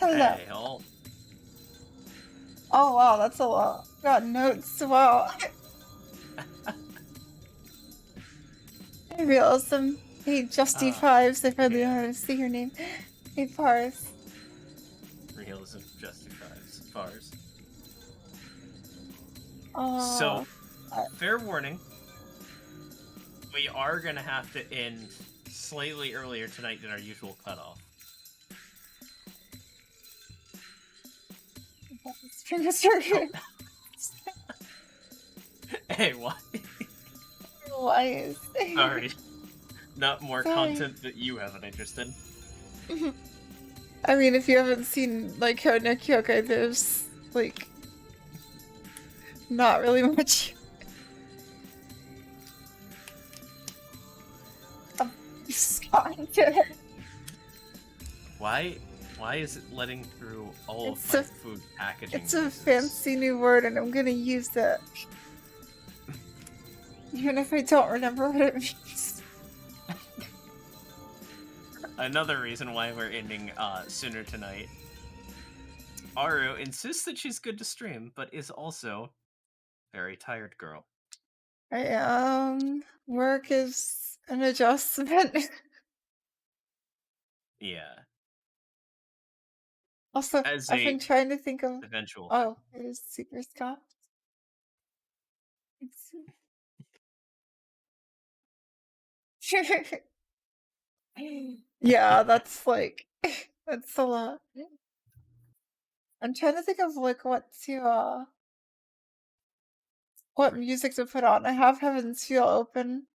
Hello. Hey, all. Oh wow, that's a lot. Got notes. Wow. Real awesome. Hey, Justy Fives. I finally know how to say your name. Hey, Pars. Realism justifies Fars. Oh. So, fair warning. We are gonna have to end slightly earlier tonight than our usual cutoff. Hey, what? Why is? Sorry. Not more Sorry. content that you have an interest in. I mean, if you haven't seen, like, how Kyoukai, there's, like, not really much. I'm responding to it. Why is it letting through all of my food packaging? It's a fancy new word, and I'm gonna use it. Even if I don't remember what it means. Another reason why we're ending sooner tonight. Aru insists that she's good to stream, but is also very tired girl. Work is an adjustment. Yeah. Also, I've been trying to think of eventual. Oh, it is Super Scott. Yeah, that's like that's a lot. I'm trying to think of like what music to put on. I have Heaven's Feel open.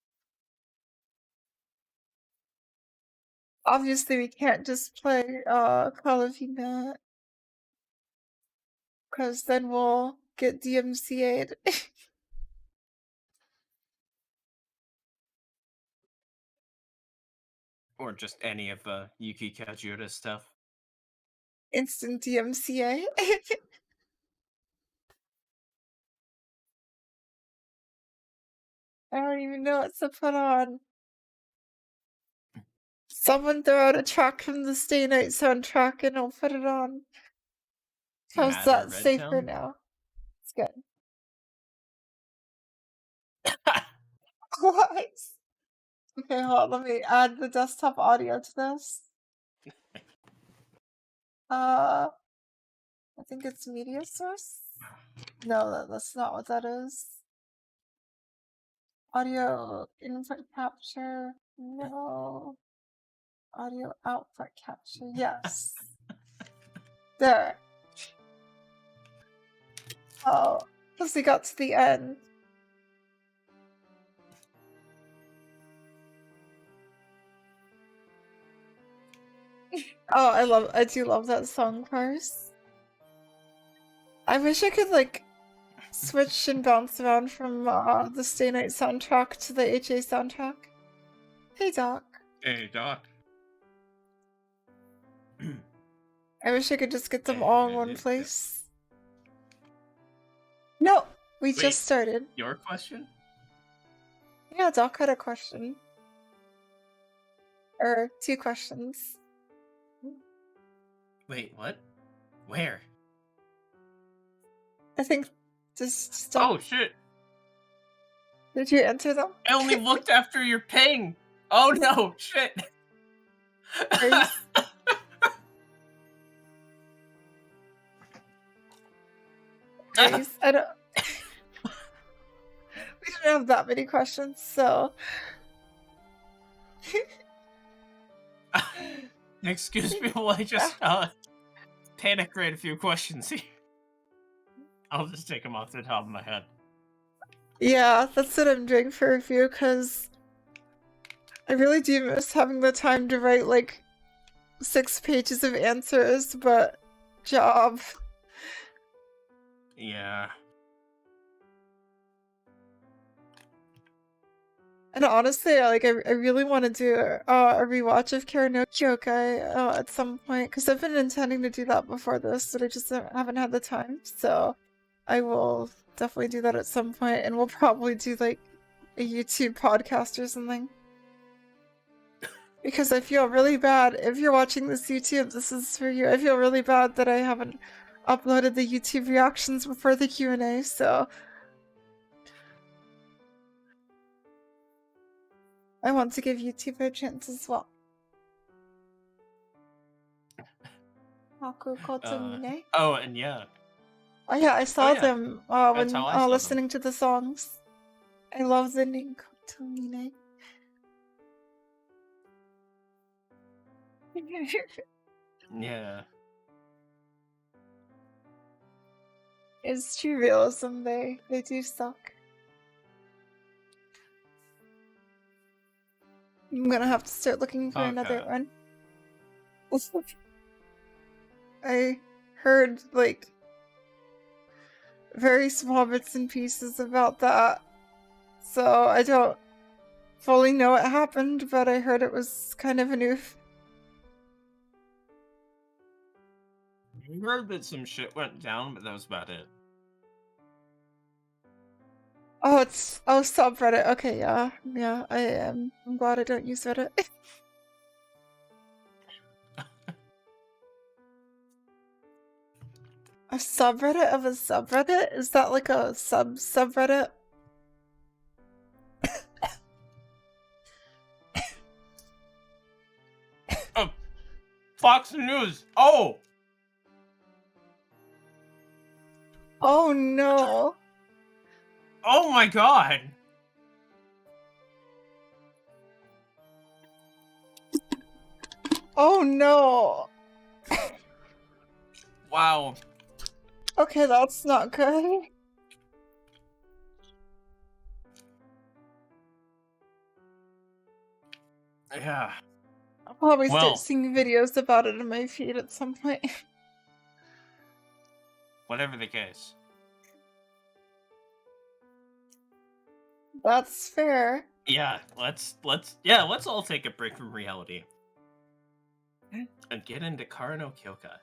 Obviously we can't just play Call of Duty because then we'll get DMCA'd. Or just any of Yuki Kajiura's stuff. Instant DMCA. I don't even know what to put on. Someone throw out a track from the Stay Night soundtrack and I'll put it on. How's that safer now? It's good. What? Okay, hold on, let me add the desktop audio to this. I think it's media source? No, that's not what that is. Audio input capture, no. Audio output capture, yes. There. Oh, because we got to the end. Oh, I do love that song, Pars. I wish I could, like, switch and bounce around from the Stay Night soundtrack to the HA soundtrack. Hey, Doc. Hey, Doc. I wish I could just get them all in one place. No, we just started. Your question? Yeah, Doc had a question. Or 2 questions. Wait, what? Where? I think just stop. Oh, shit! Did you enter them? I only looked after your ping! Oh no, shit! Grace, I don't... We don't have that many questions, so... Excuse me while I just panic rate a few questions here. I'll just take them off the top of my head. Yeah, that's what I'm doing for review, because I really do miss having the time to write, like, 6 pages of answers, but job. Yeah. And honestly, I really want to do a rewatch of Kyoukai at some point, because I've been intending to do that before this, but I just haven't had the time, so I will definitely do that at some point, and we'll probably do, like, a YouTube podcast or something. Because I feel really bad. If you're watching this YouTube, this is for you. I feel really bad that I haven't uploaded the YouTube reactions before the Q&A, so I want to give YouTube a chance as well. Oh, and yeah. Oh yeah, I saw yeah. them That's when how I saw them. listening to the songs. I love the Ninkotomine. Yeah. It's true realism, they do suck. I'm gonna have to start looking for another one. I heard like very small bits and pieces about that, so I don't fully know what happened, but I heard it was kind of an oof. I heard that some shit went down, but that was about it. Oh, it's subreddit. Okay, yeah, I am. I'm glad I don't use Reddit. A subreddit of a subreddit? Is that like a subreddit? Oh, Fox News. Oh. Oh no. Oh my god. Oh no. Wow. Okay, that's not good. Yeah. I'll probably start seeing videos about it in my feed at some point. Whatever the case. That's fair. Yeah, let's all take a break from reality. And get into Karano Kyoukai.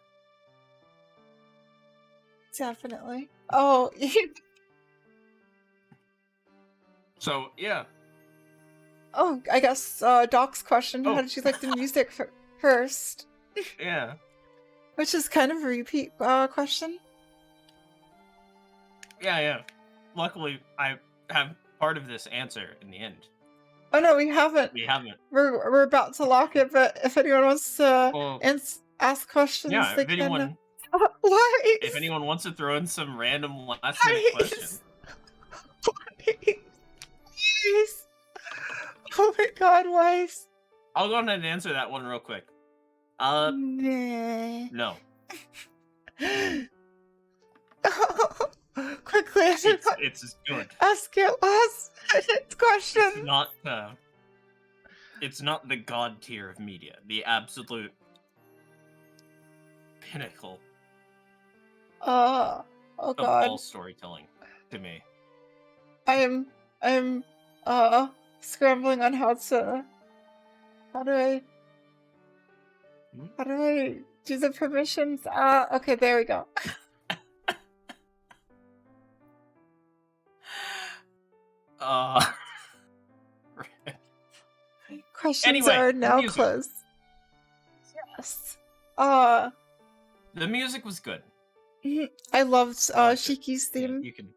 Definitely. Oh, so, yeah. Oh, I guess Doc's question, how did you like the music first? Yeah. Which is kind of a repeat question. Yeah. Luckily, I have part of this answer in the end. Oh no, we haven't. We haven't. We're about to lock it, but if anyone wants to ask questions, they can. Why? If anyone wants to throw in some random last-minute question. Please. Oh my god, Weiss. I'll go ahead and answer that one real quick. No. Quickly, it's good. Ask it last question. It's not the god tier of media. The absolute pinnacle. Oh god. Of all storytelling to me. I'm scrambling on how do I do the permissions? Okay, there we go. Questions are now closed. Yes. The music was good. I loved Shiki's theme. Yeah, you can.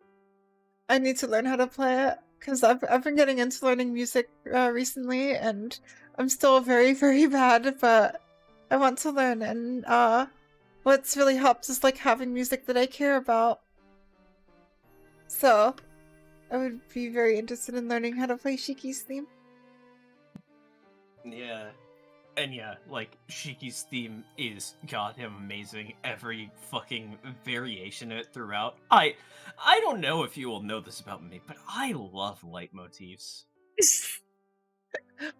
I need to learn how to play it because I've been getting into learning music recently, and I'm still very, very bad, but I want to learn. And what's really helped is like having music that I care about. So I would be very interested in learning how to play Shiki's theme. Yeah. And yeah, like, Shiki's theme is goddamn amazing. Every fucking variation of it throughout. I don't know if you will know this about me, but I love leitmotifs.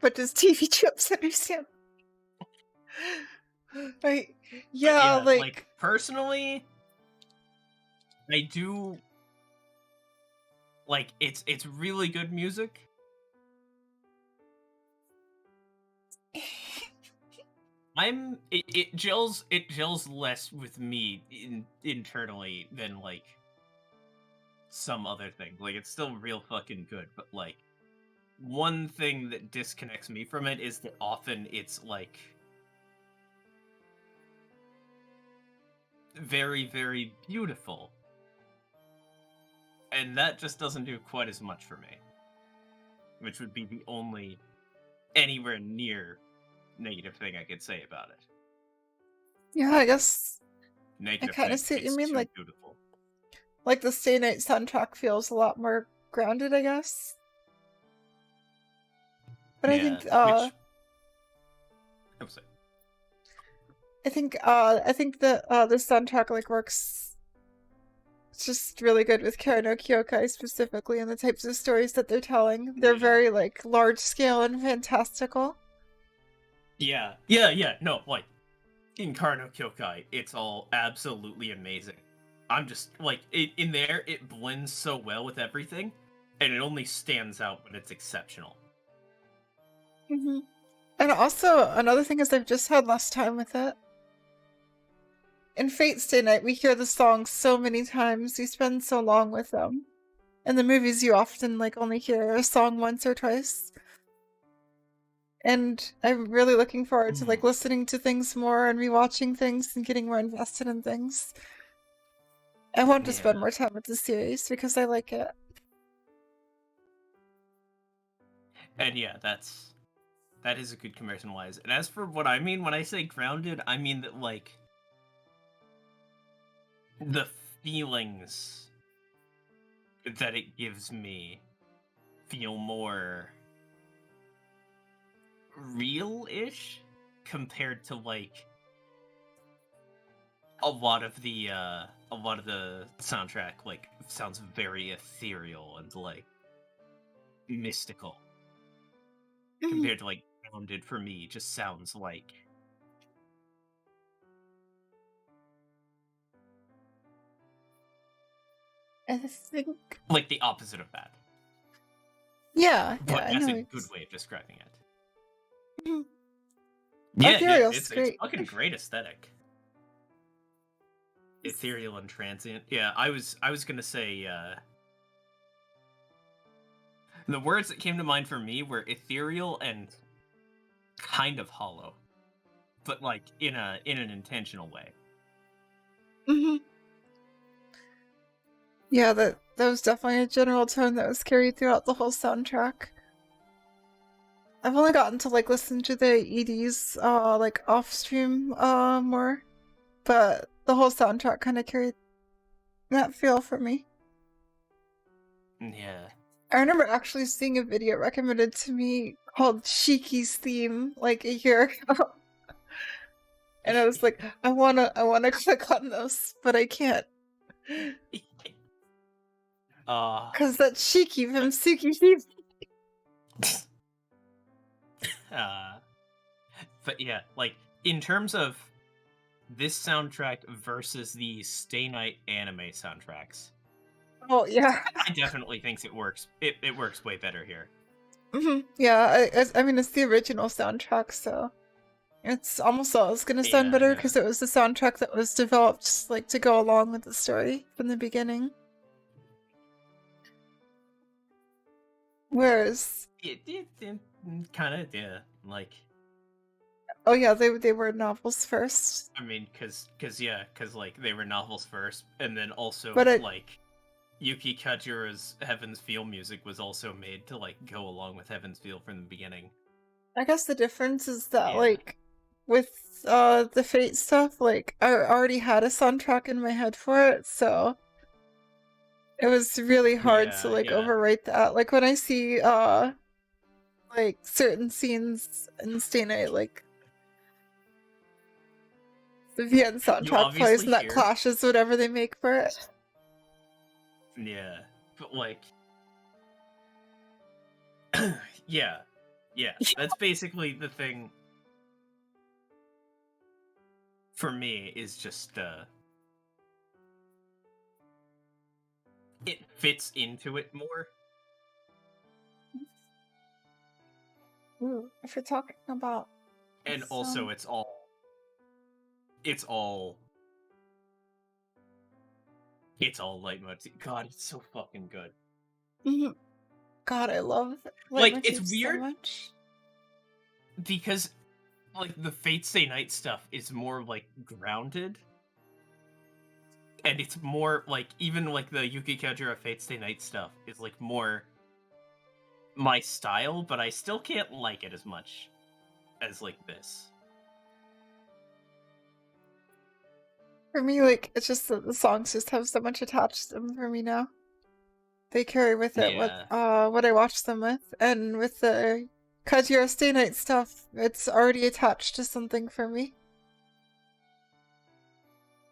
But does TV Chips understand? Yeah, like personally, I do. Like, it's really good music. It gels less with me internally than like some other thing. Like, it's still real fucking good, but like one thing that disconnects me from it is that often it's like very, very beautiful. And that just doesn't do quite as much for me. Which would be the only anywhere near negative thing I could say about it. Yeah, I guess I Negative kind of thing, see what you it's mean. too beautiful. Like the Stay Night soundtrack feels a lot more grounded, I guess. But Yeah, which I was like, I think that the soundtrack like works. It's just really good with Kara no Kyokai specifically and the types of stories that they're telling. They're yeah. very like large scale and fantastical. Yeah, no, like in Karno Kyokai, it's all absolutely amazing. I'm just like in there, it blends so well with everything, and it only stands out when it's exceptional. Mm-hmm. And also another thing is I've just had less time with it. In Fate Stay Night, we hear the songs so many times. We spend so long with them. In the movies, you often like only hear a song once or twice. And I'm really looking forward to like listening to things more and rewatching things and getting more invested in things. I want to spend more time with the series because I like it. And yeah, that is a good comparison wise. And as for what I mean when I say grounded, I mean that like the feelings that it gives me feel more real-ish compared to like a lot of the soundtrack like sounds very ethereal and like mystical compared to like grounded for me just sounds like I think, the opposite of that. yeah, But I that's know a good it's way of describing it. Mhm. Yeah, Ethereal's it's great. fucking great aesthetic. Ethereal and transient. Yeah, I was gonna say the words that came to mind for me were ethereal and kind of hollow. But like in an intentional way. Mm-hmm. Yeah, that was definitely a general tone that was carried throughout the whole soundtrack. I've only gotten to like listen to the EDs like off stream more, but the whole soundtrack kind of carried that feel for me. Yeah. I remember actually seeing a video recommended to me called Shiki's Theme like a year ago. And I was like, I wanna click on this, but I can't. Cause that's Shiki from Suki Theme. But yeah, like in terms of this soundtrack versus the Stay Night anime soundtracks, Oh yeah. I definitely think it works. It works way better here. Yeah, I mean it's the original soundtrack, so it's almost always gonna sound better because it was the soundtrack that was developed like to go along with the story from the beginning. Whereas, It kind of like oh yeah, they were novels first, I mean, cause like they were novels first, and then also but like Yuki Kajura's Heaven's Feel music was also made to like go along with Heaven's Feel from the beginning. I guess the difference is that Yeah. like with the Fate stuff, like I already had a soundtrack in my head for it, so it was really hard to like Yeah. overwrite that. Like when I see like certain scenes in Stay Night, like the Viet You soundtrack plays obviously and that hear. clashes whatever they make for it. Yeah, but like, yeah, that's basically the thing for me is just it fits into it more, Ooh, if you're talking about and also it's all it's all leitmotif. God, it's so fucking good. Mhm. God, I love Like, it's leitmotifs so weird much. because, like, the Fate Stay Night stuff is more, like, grounded. And it's more, like, even, like, the Yuki Kajira Fate Stay Night stuff is, like, more my style, but I still can't like it as much as, like, this. For me, like, it's just that the songs just have so much attached to them for me now. They carry with it Yeah. what I watch them with, and with the Kajira Stay Night stuff, it's already attached to something for me.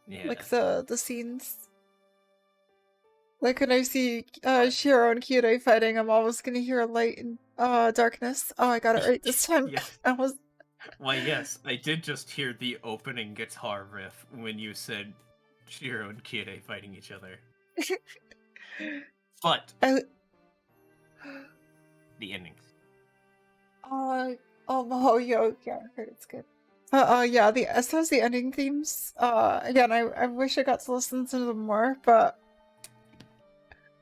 Yeah. Like the scenes. Like when I see Shiro and Kyoukai fighting, I'm always gonna hear light and darkness. Oh, I got it right this time. Yes. I was Why, yes, I did just hear the opening guitar riff when you said Shiro and Kire fighting each other. But I the endings. oh Mahoyo, yeah, I heard it's good. Yeah, as far as the ending themes, again, I wish I got to listen to them more, but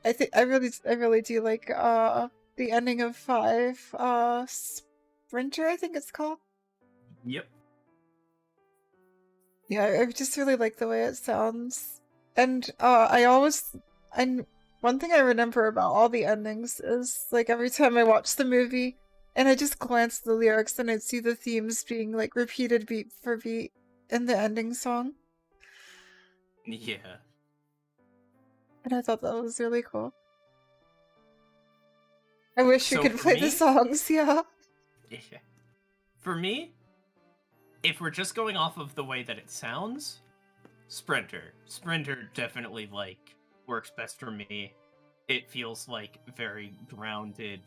I think I really do like the ending of 5, Sprinter, I think it's called. Yep. Yeah, I just really like the way it sounds. And one thing I remember about all the endings is like every time I watch the movie and I just glance at the lyrics and I'd see the themes being like repeated beat for beat in the ending song. Yeah. And I thought that was really cool. I wish we So could for play the me, songs, yeah. yeah. For me, if we're just going off of the way that it sounds, Sprinter. Sprinter definitely, like, works best for me. It feels like very grounded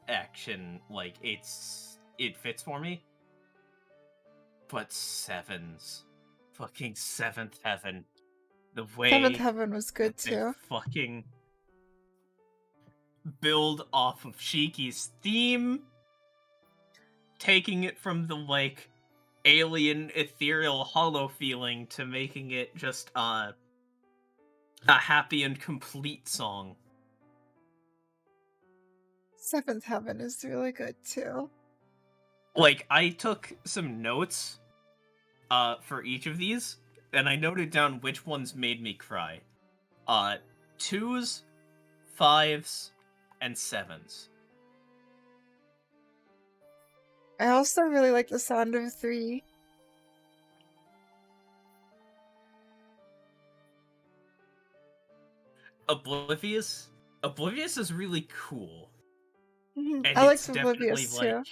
action, like it fits for me. But Sevens, fucking Seventh Heaven, the Seventh way Heaven was that good they too. fucking build off of Shiki's theme, taking it from the, like, alien, ethereal, hollow feeling to making it just a happy and complete song. Seventh Heaven is really good too. Like, I took some notes for each of these, and I noted down which ones made me cry. Twos, fives, and sevens. I also really like the sound of 3. Oblivious. Oblivious is really cool. And I it's liked definitely, Oblivious like, too.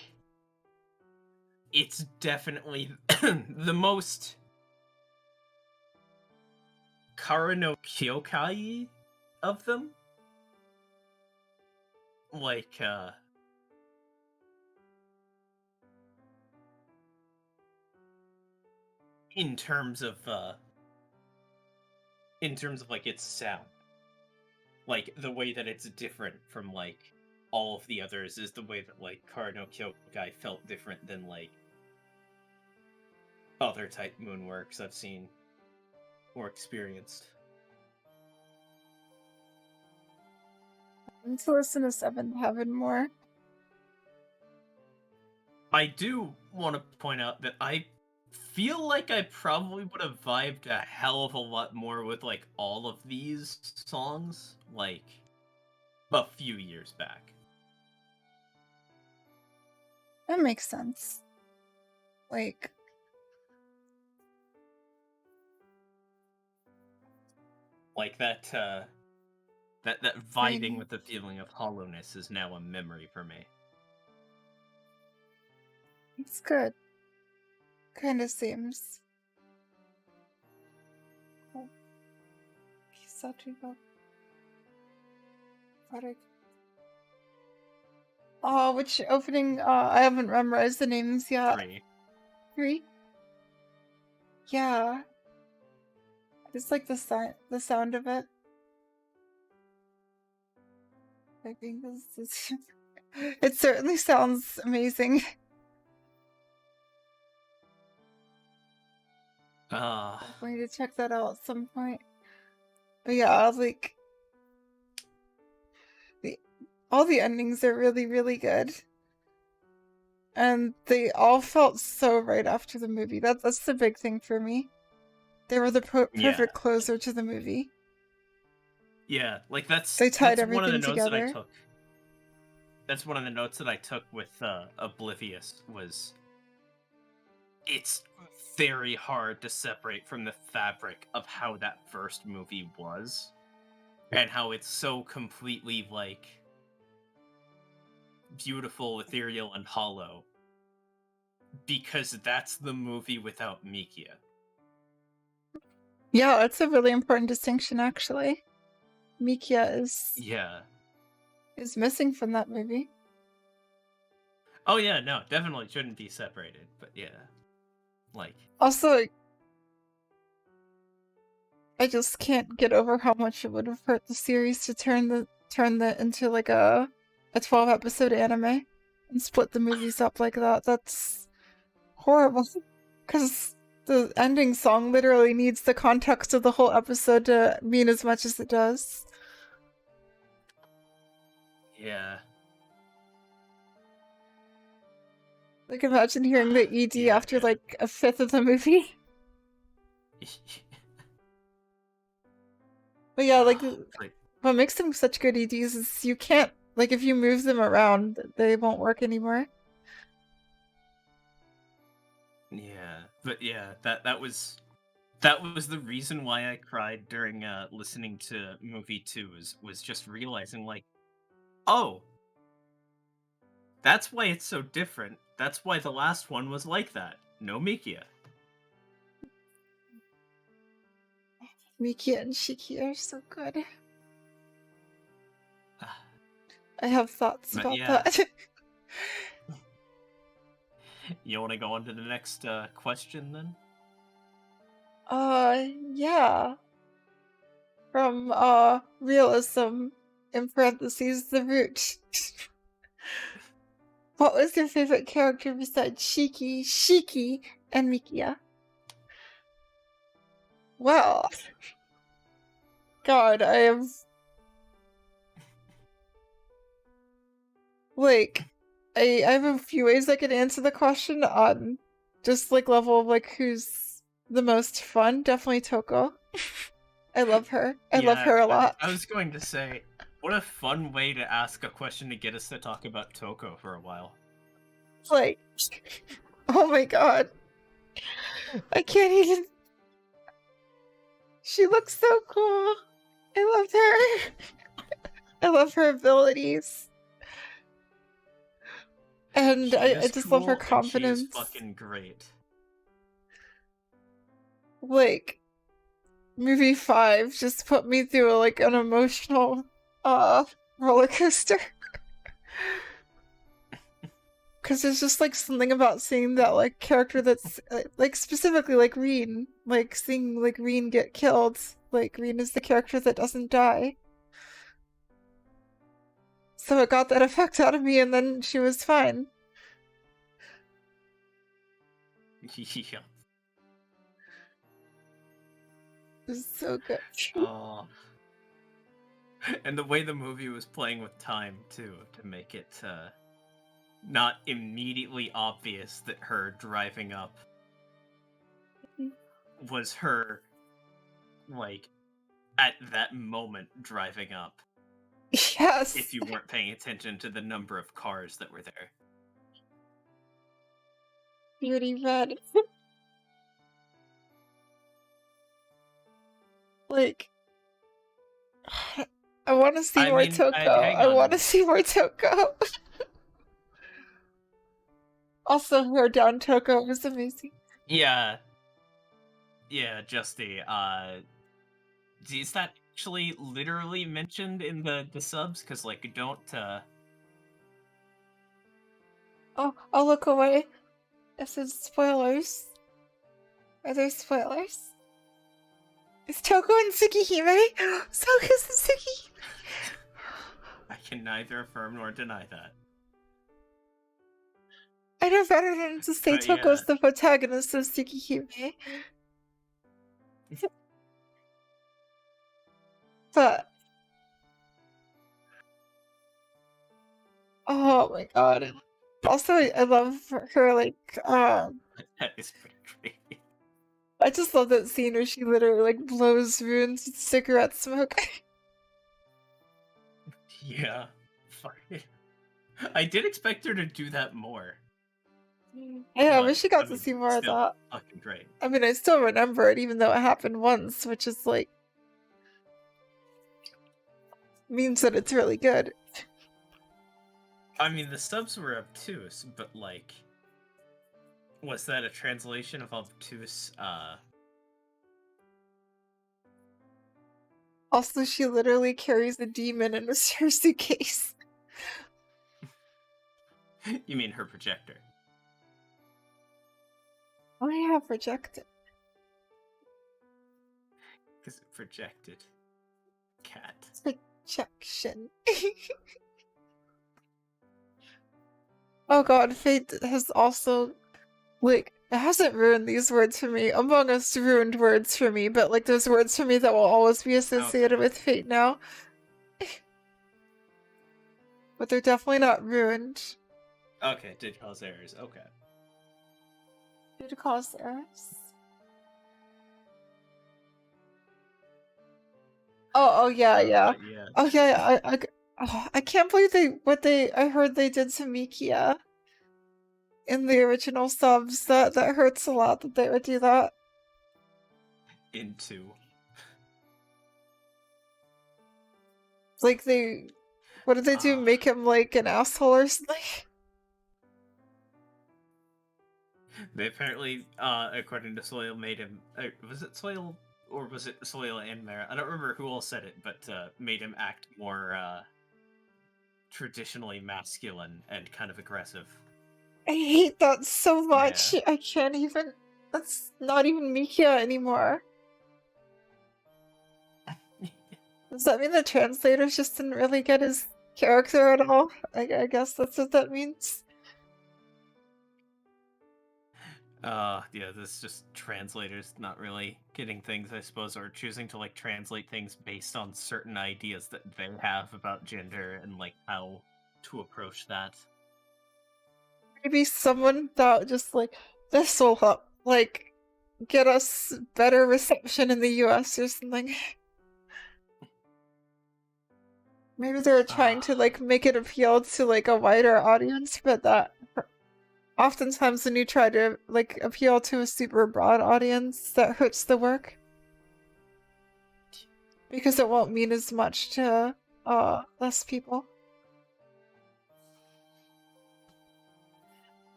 it's definitely the most Kara no Kyoukai of them. Like, in terms of, like, its sound. Like, the way that it's different from, like, all of the others is the way that, like, Kara no Kyoukai felt different than, like, other type moonworks I've seen or experienced. I need to listen to Seventh Heaven more. I do want to point out that I feel like I probably would have vibed a hell of a lot more with, like, all of these songs, like, a few years back. That makes sense. Like, Like, that vibing fine. with the feeling of hollowness is now a memory for me. It's good. Kinda seems. Oh, Kisachiga. Product. Oh, which opening? I haven't memorized the names yet. 3. 3? Yeah. I just like the sound of it. I think this is. It certainly sounds amazing. I'm going to check that out at some point. But yeah, like all the endings are really, really good. And they all felt so right after the movie. That's the big thing for me. They were the perfect closer to the movie. Yeah, like They that's tied one of the everything notes that I together. took. That's one of the notes that I took with Oblivious was it's very hard to separate from the fabric of how that first movie was and how it's so completely like beautiful, ethereal, and hollow because that's the movie without Mikia. Yeah, that's a really important distinction, actually. Mikia is missing from that movie. Oh yeah, no, definitely shouldn't be separated. But yeah, like also, I just can't get over how much it would have hurt the series to turn the into like a 12 episode anime and split the movies up like that. That's horrible. Because the ending song literally needs the context of the whole episode to mean as much as it does. Yeah. Like, imagine hearing the ED after like a fifth of the movie. But yeah, like, what makes them such good EDs is you can't, like, if you move them around, they won't work anymore. Yeah, but yeah, that was the reason why I cried during listening to movie 2 was just realizing like, oh, that's why it's so different. That's why the last one was like that. No Mikia. Mikia and Shiki are so good. I have thoughts about that. You want to go on to the next question then? Yeah. From realism in parentheses the root. What was your favorite character besides Shiki, and Mikia? Well, God, I have like I have a few ways I could answer the question on just like level of like who's the most fun. Definitely Toko. I love her. I love her a lot. I was going to say, what a fun way to ask a question to get us to talk about Toko for a while. Like, oh my god. I can't even. She looks so cool. I love her. I love her abilities. And I just love her confidence. She is fucking great. Like, movie 5 just put me through like an emotional roller coaster. Because there's just like something about seeing that like character that's like specifically like Reen, like seeing like Reen get killed. Like Reen is the character that doesn't die. So it got that effect out of me, and then she was fine. Yeah. It was so good. Oh. And the way the movie was playing with time too, to make it not immediately obvious that her driving up was her, like, at that moment driving up. Yes. If you weren't paying attention to the number of cars that were there. Beauty red. Like, I want to see more Toko. I want to see more Toko. Also, her down Toko was amazing. Yeah. Yeah, Justy. Is that actually literally mentioned in the subs? Because, like, don't, Oh, I'll look away. This is spoilers. Are there spoilers? Is Toko and Tsukihime? Toko's and Tsukihime. I can neither affirm nor deny that. I know better than to say Toko's the protagonist of Tsukihime. But Oh my god. Also, I love her, like, That is pretty great. I just love that scene where she literally, like, blows runes with cigarette smoke. Yeah. Fuck. I did expect her to do that more, Yeah, I but wish she got I to mean, see more of still that. fucking great. I mean, I still remember it, even though it happened once, which is, like, means that it's really good. I mean, the subs were obtuse, but like, was that a translation of obtuse? Also, she literally carries a demon in her suitcase. You mean her projector? Oh yeah, projected. Because it projected. Cat. Projection. Oh god, Fate has also, like, it hasn't ruined these words for me. Among Us ruined words for me, but like there's words for me that will always be associated Okay. with Fate now. But they're definitely not ruined. Okay, did cause errors. Okay. Due to cause errors. Oh yeah, yeah. But yeah. Oh yeah, I can't believe I heard they did to Mikia in the original subs. That hurts a lot that they would do that. Into. Like what did they do? Make him like an asshole or something? They apparently, according to Soil, made him. Was it Soil or was it Soil and Mara? I don't remember who all said it, but made him act more traditionally masculine and kind of aggressive. I hate that so much. Yeah. I can't even. That's not even Mikia anymore. Does that mean the translators just didn't really get his character at all? I guess that's what that means. Yeah, this is just translators not really getting things, I suppose, or choosing to like translate things based on certain ideas that they have about gender and like how to approach that. Maybe someone thought just like, this will help, like, get us better reception in the US or something. Maybe they're trying to like make it appeal to like a wider audience, but that oftentimes when you try to like appeal to a super broad audience, that hurts the work. Because it won't mean as much to less people.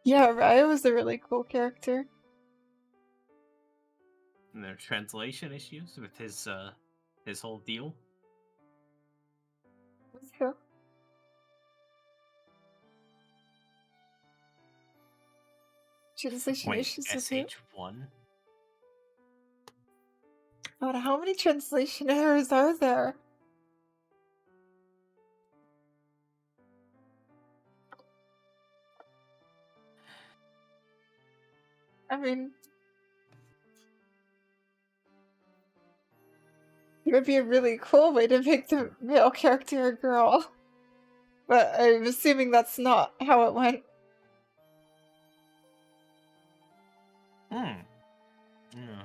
Yeah, Raya was a really cool character. And there are translation issues with his whole deal. That's true. Translation Wait, issues with who? SH1? God, how many translation errors are there? I mean, it would be a really cool way to make the male character a girl. But I'm assuming that's not how it went. Hmm. Yeah.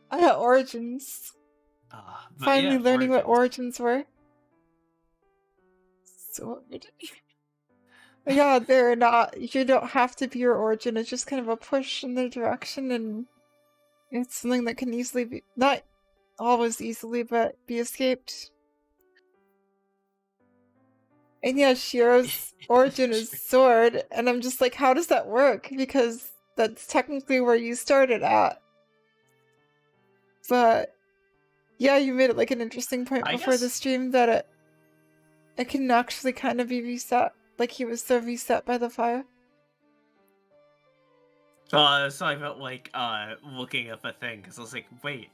I got Origins. But Finally yeah, learning what Origins. Origins were. Sword. Yeah, they're not. You don't have to be your origin. It's just kind of a push in the direction, and it's something that can easily be, not always easily, but be escaped. And yeah, Shiro's origin is sword, and I'm just like, how does that work? Because that's technically where you started at. But yeah, you made it like an interesting point I before the guess. stream that it can actually kind of be reset. Like he was so reset by the fire. So I felt like looking up a thing because I was like, wait,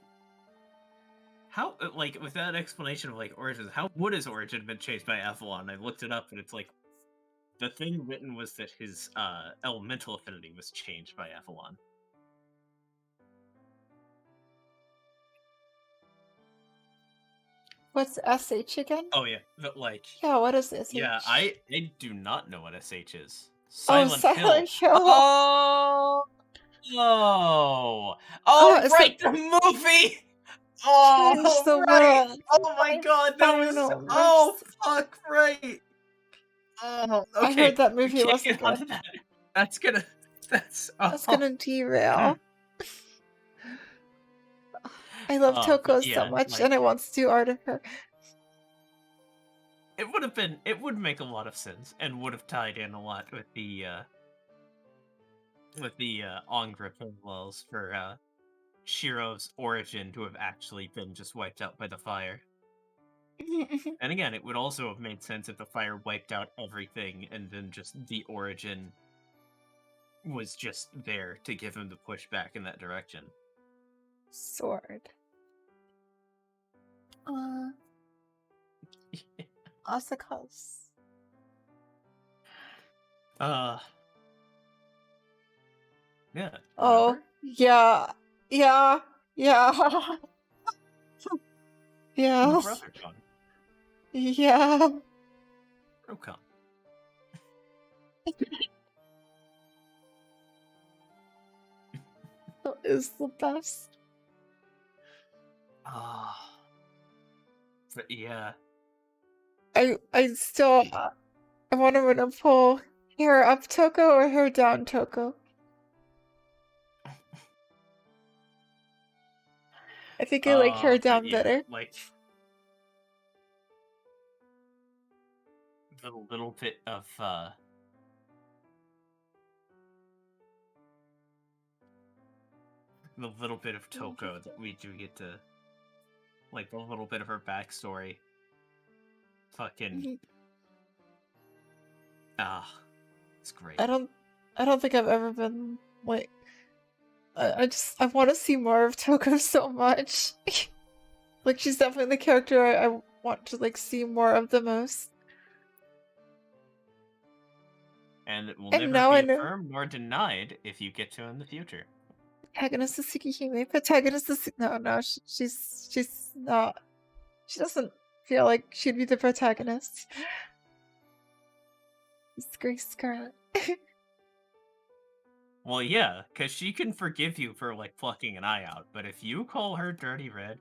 how like with that explanation of like origins, how would his origin been changed by Avalon? I looked it up and it's like the thing written was that his elemental affinity was changed by Avalon. What's SH again? Oh yeah, but like, Yeah, what is yeah, SH? I do not know what SH is. Oh, Silent Hill. Silent Hill. Oh, oh, Oh, oh, it's the right, the movie. Change Oh, the right. World. Oh my My God, that was. final Oh, wish. fuck, right. Oh, I heard okay. that We movie can't wasn't get good. onto that. That's gonna. That's. That's Oh. gonna derail. I love But Toko so yeah, much, and like I want to do art of her. it would have been. It would make a lot of sense and would have tied in a lot with the Angra parallels for Shiro's origin to have actually been just wiped out by the fire. And again, it would also have made sense if the fire wiped out everything and then just the origin was just there to give him the push back in that direction. Sword. Osicles. Uh, yeah, Oh, remember? yeah. Yeah. Yeah. The Yeah. BrotherCon. Yeah. BroCon. That is the best. Ah. But yeah. I still I wonder when to pull hair up Toko or hair down Toko. I think I like hair But down yeah, better. like the little bit of the little bit of Toko that we do get to, like the little bit of her backstory. Fucking it's great. I don't think I've ever been like I want to see more of Toko so much. Like she's definitely the character I want to like see more of the most. And it will And never now I be know affirmed nor denied if you get to in the future. protagonist is Tsukihime. Protagonist is no, she's not. She doesn't feel like she'd be the protagonist. It's Grace Scarlet. Well, yeah, because she can forgive you for, like, plucking an eye out, but if you call her Dirty Red...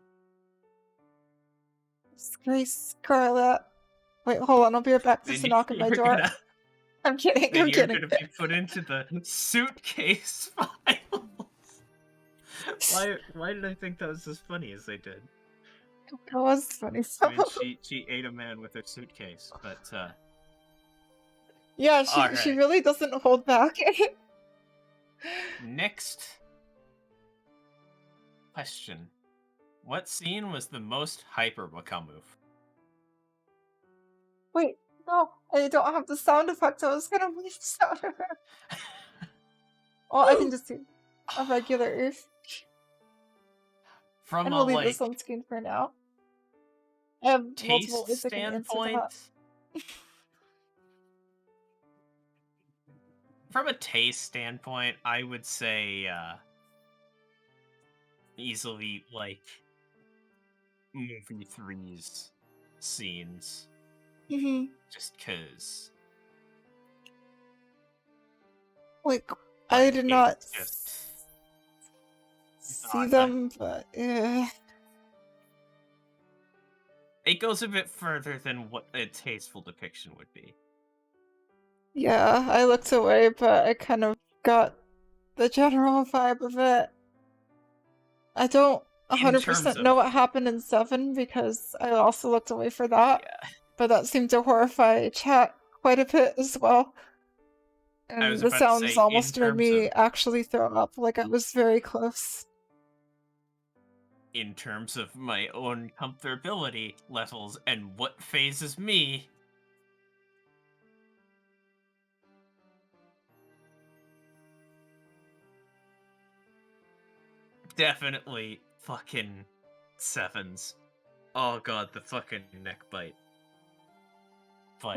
It's Grace Scarlet. Wait, hold on. I'll be right back. There's a knock on my you're door. gonna... I'm kidding. Then I'm you're kidding. gonna be put into the suitcase files. Why did I think that was as funny as they did? That was funny. I mean, she ate a man with her suitcase, but, yeah, she alright. really doesn't hold back. Next question. What scene was the most hyper Wakamu? Wait, no, I don't have the sound effect. I was gonna leave the sound effect. Well, I can just do a regular oof. From And a, we'll leave like, this on screen for now. I have multiple taste ways I can answer standpoint... that. From a taste standpoint, I would say, easily, like, movie 3's scenes. Just cause... Like, I did not just see them, but yeah. It goes a bit further than what a tasteful depiction would be. Yeah, I looked away, but I kind of got the general vibe of it. I don't 100% know what happened in 7 because I also looked away for that. Yeah. But that seemed to horrify chat quite a bit as well. And the sounds almost made me actually throw up, like I was very close. In terms of my own comfortability levels and what phases me... Definitely fucking 7s. Oh god, the fucking neck bite. But...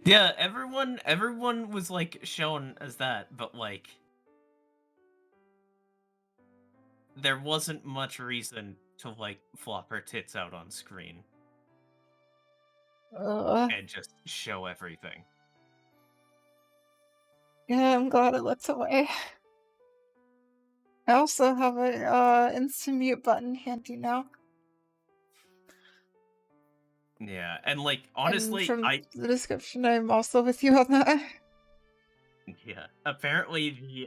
yeah, everyone was, like, shown as that, but, like... there wasn't much reason to like flop her tits out on screen Uh, and just show everything. yeah, I'm glad it looked away. I also have a instant mute button handy now. Yeah, and like And honestly, from the description, I'm also with you on that. yeah, apparently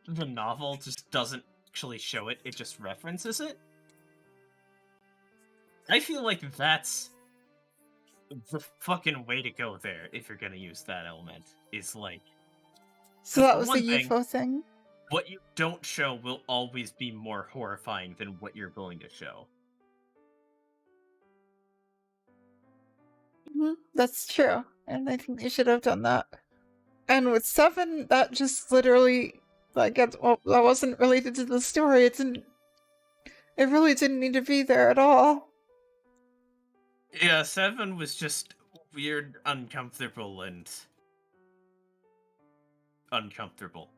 the novel just doesn't actually show it, it just references it. I feel like that's the fucking way to go there if you're gonna use that element. Is like, So because that for was the one thing, UFO thing. what you don't show will always be more horrifying than what you're willing to show. That's true. And I think they should have done that. And with 7, that just literally, like, well, that wasn't related to the story. It really didn't need to be there at all. Yeah, 7 was just weird, uncomfortable, and uncomfortable.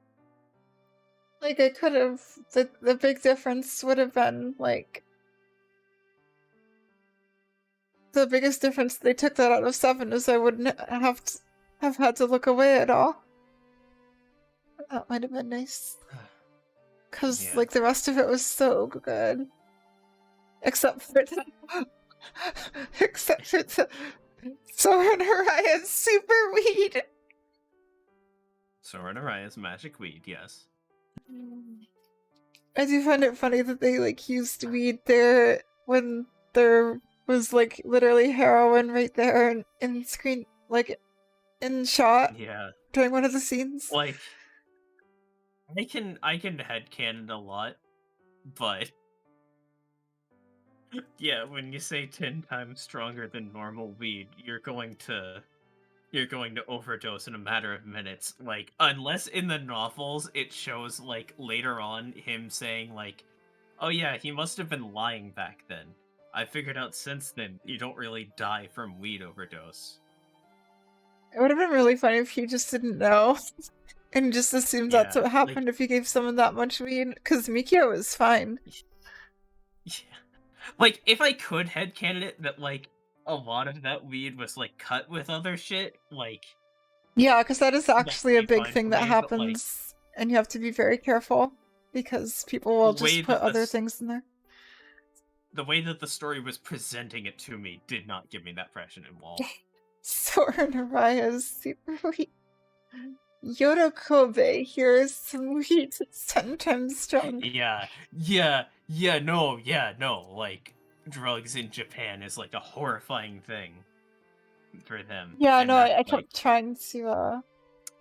Like, I could have, the big difference would have been, like, the biggest difference they took that out of 7 is I wouldn't have had to look away at all. That might have been nice. Because, Yeah. like, the rest of it was so good. Except for the... except for the... Soren Araya's super weed! Soren Araya's magic weed, yes. I do find it funny that they, like, used weed there when there was, like, literally heroin right there in screen, like, in shot Yeah. during one of the scenes. Like, I can headcanon a lot, but yeah, when you say 10 times stronger than normal weed, you're going to overdose in a matter of minutes. Like, unless in the novels it shows like later on him saying like, "Oh yeah, he must have been lying back then. I figured out since then you don't really die from weed overdose." It would have been really funny if he just didn't know and just assumed that's Yeah, what happened if you gave someone that much weed, because Mikio was fine. yeah. Like, if I could headcanon it that like a lot of that weed was like cut with other shit, like Yeah, because that is that'd actually a be big fine thing for that me, but like happens, and you have to be very careful, because people the will way just put that other things in there. the way that the story was presenting it to me did not give me that impression at all. Soren Araya's super weed. Yoda Kobe, here's some weed that's 10 times strong. No. Like, drugs in Japan is like a horrifying thing for them. Yeah, And no, that I like kept trying to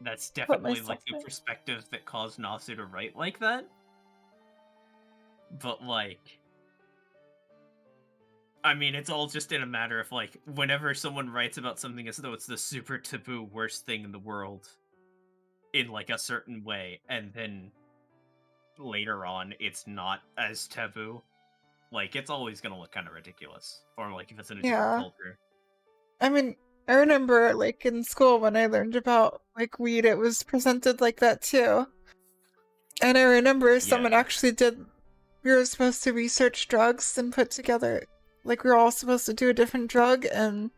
that's put definitely like myself the there. perspective that caused Nasu to write like that. But like, I mean, it's all just in a matter of like, whenever someone writes about something as though it's the super taboo worst thing in the world in like a certain way, and then later on it's not as taboo, like it's always gonna look kind of ridiculous. Or like if it's in a different Yeah. culture. I mean, I remember, like, in school when I learned about, like, weed, it was presented like that too. And I remember someone Yeah. actually did, we were supposed to research drugs and put together, like, we were all supposed to do a different drug, and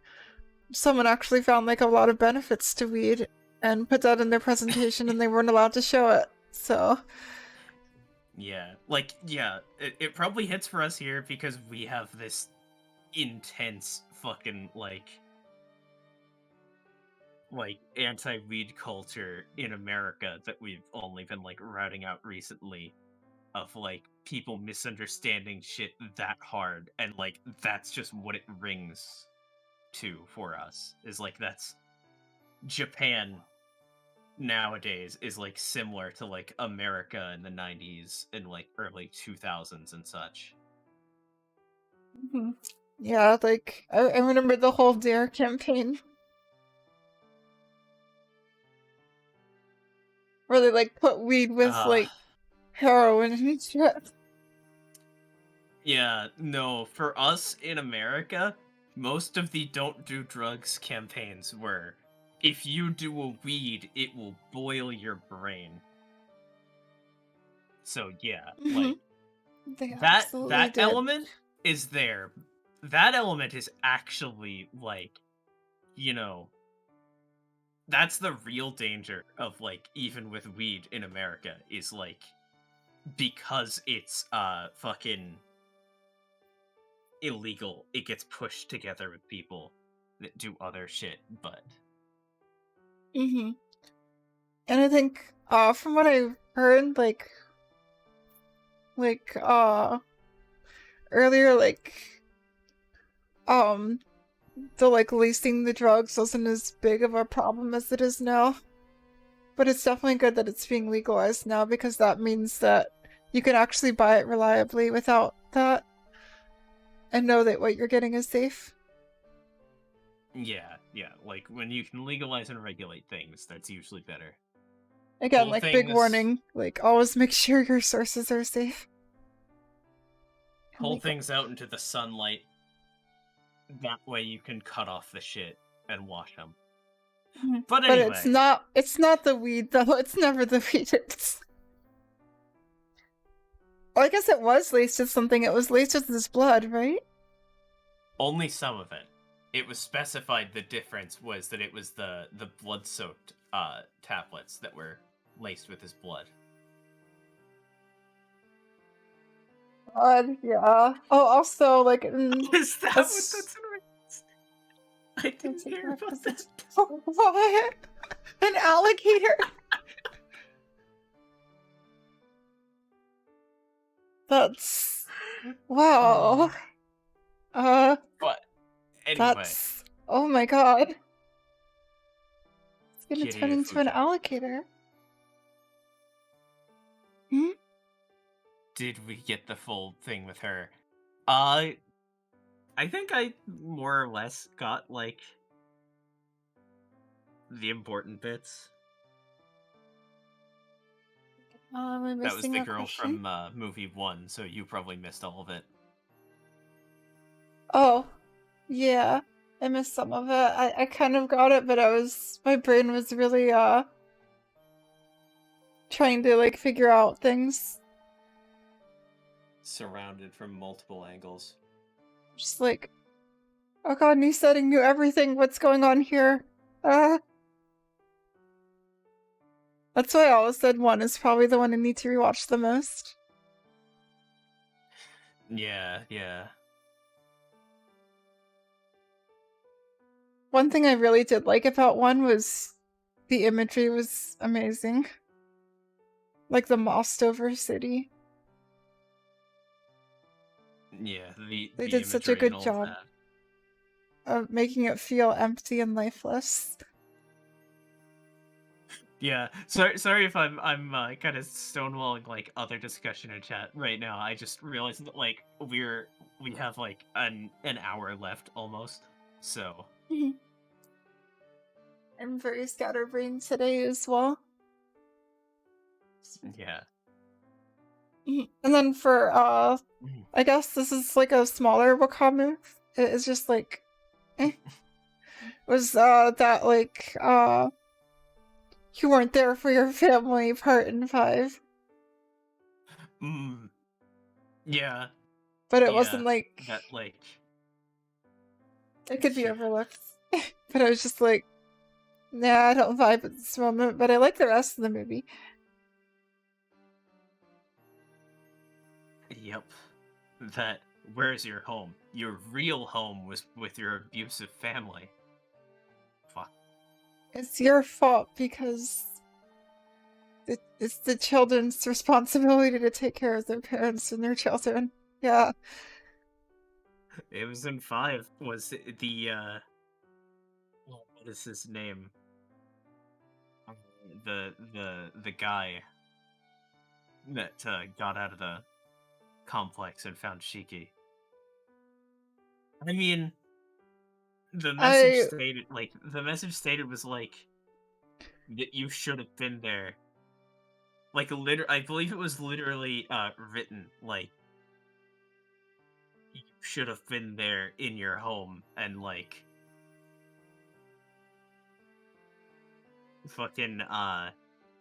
someone actually found, like, a lot of benefits to weed and put that in their presentation, and they weren't allowed to show it, so... Yeah. Like, yeah, it probably hits for us here because we have this intense fucking like anti-weed culture in America that we've only been like routing out recently, of like people misunderstanding shit that hard, and like that's just what it rings to for us, is like that's Japan nowadays is like similar to like America in the 90s and like early 2000s and such. Yeah, like, I remember the whole DARE campaign. Where they, like, put weed with, uh like, heroin and shit. yeah, no, for us in America, most of the don't do drugs campaigns were, if you do a weed it will boil your brain. So yeah, like They absolutely That did. element is there. That element is actually like, you know, that's the real danger of like even with weed in America is like because it's fucking illegal, it gets pushed together with people that do other shit, but Mm-hmm. And I think, from what I've heard, like, earlier, um, the, leasing the drugs wasn't as big of a problem as it is now. But it's definitely good that it's being legalized now, because that means that you can actually buy it reliably without that, and know that what you're getting is safe. yeah, like when you can legalize and regulate things, that's usually better. Again, Hold big things warning, always make sure your sources are safe. And, hold things out into the sunlight. That way you can cut off the shit and wash them. But but anyway, it's not the weed though. It's never the weed. Well, I guess it was laced with something. It was laced with his blood, right? only some of it. It was specified the difference was that it was the blood-soaked tablets that were laced with his blood. God, yeah. Oh, also, Is that what that's in? I didn't hear about that. What? An alligator? That's wow. But anyway, That's oh my god. It's gonna turn Kiryu into an Fuja. alligator. Hmm? Did we get the full thing with her? I think I more or less got like the important bits. Am I That was missing the a girl question? from movie 1, so you probably missed all of it. Oh, yeah. I missed some of it. I kind of got it, but my brain was really trying to figure out things. Surrounded from multiple angles. Just oh god, new setting, new everything. What's going on here? That's why I always said 1 is probably the one I need to rewatch the most. Yeah. One thing I really did like about 1 was the imagery was amazing. Like the mossed over city. Yeah, They the did such a imagery and good all of job that. of making it feel empty and lifeless. Yeah, sorry if I'm kind of stonewalling like other discussion in chat right now. I just realized that like we have like an hour left almost. So I'm very scatterbrained today as well. yeah. And then for I guess this is a smaller wakamu. It's just was that you weren't there for your family part in 5. Yeah. But it Yeah. wasn't That like it could be sure. overlooked. But I was just nah, I don't vibe at this moment, but I like the rest of the movie. Yep. That where's your home? Your real home was with your abusive family. Fuck. It's your fault because it's the children's responsibility to take care of their parents and their children. Yeah. It was in 5. Was the what is his name? The guy that got out of the complex and found Shiki. I mean, the message stated was like that you should have been there. Like I believe it was literally written like you should have been there in your home and like fucking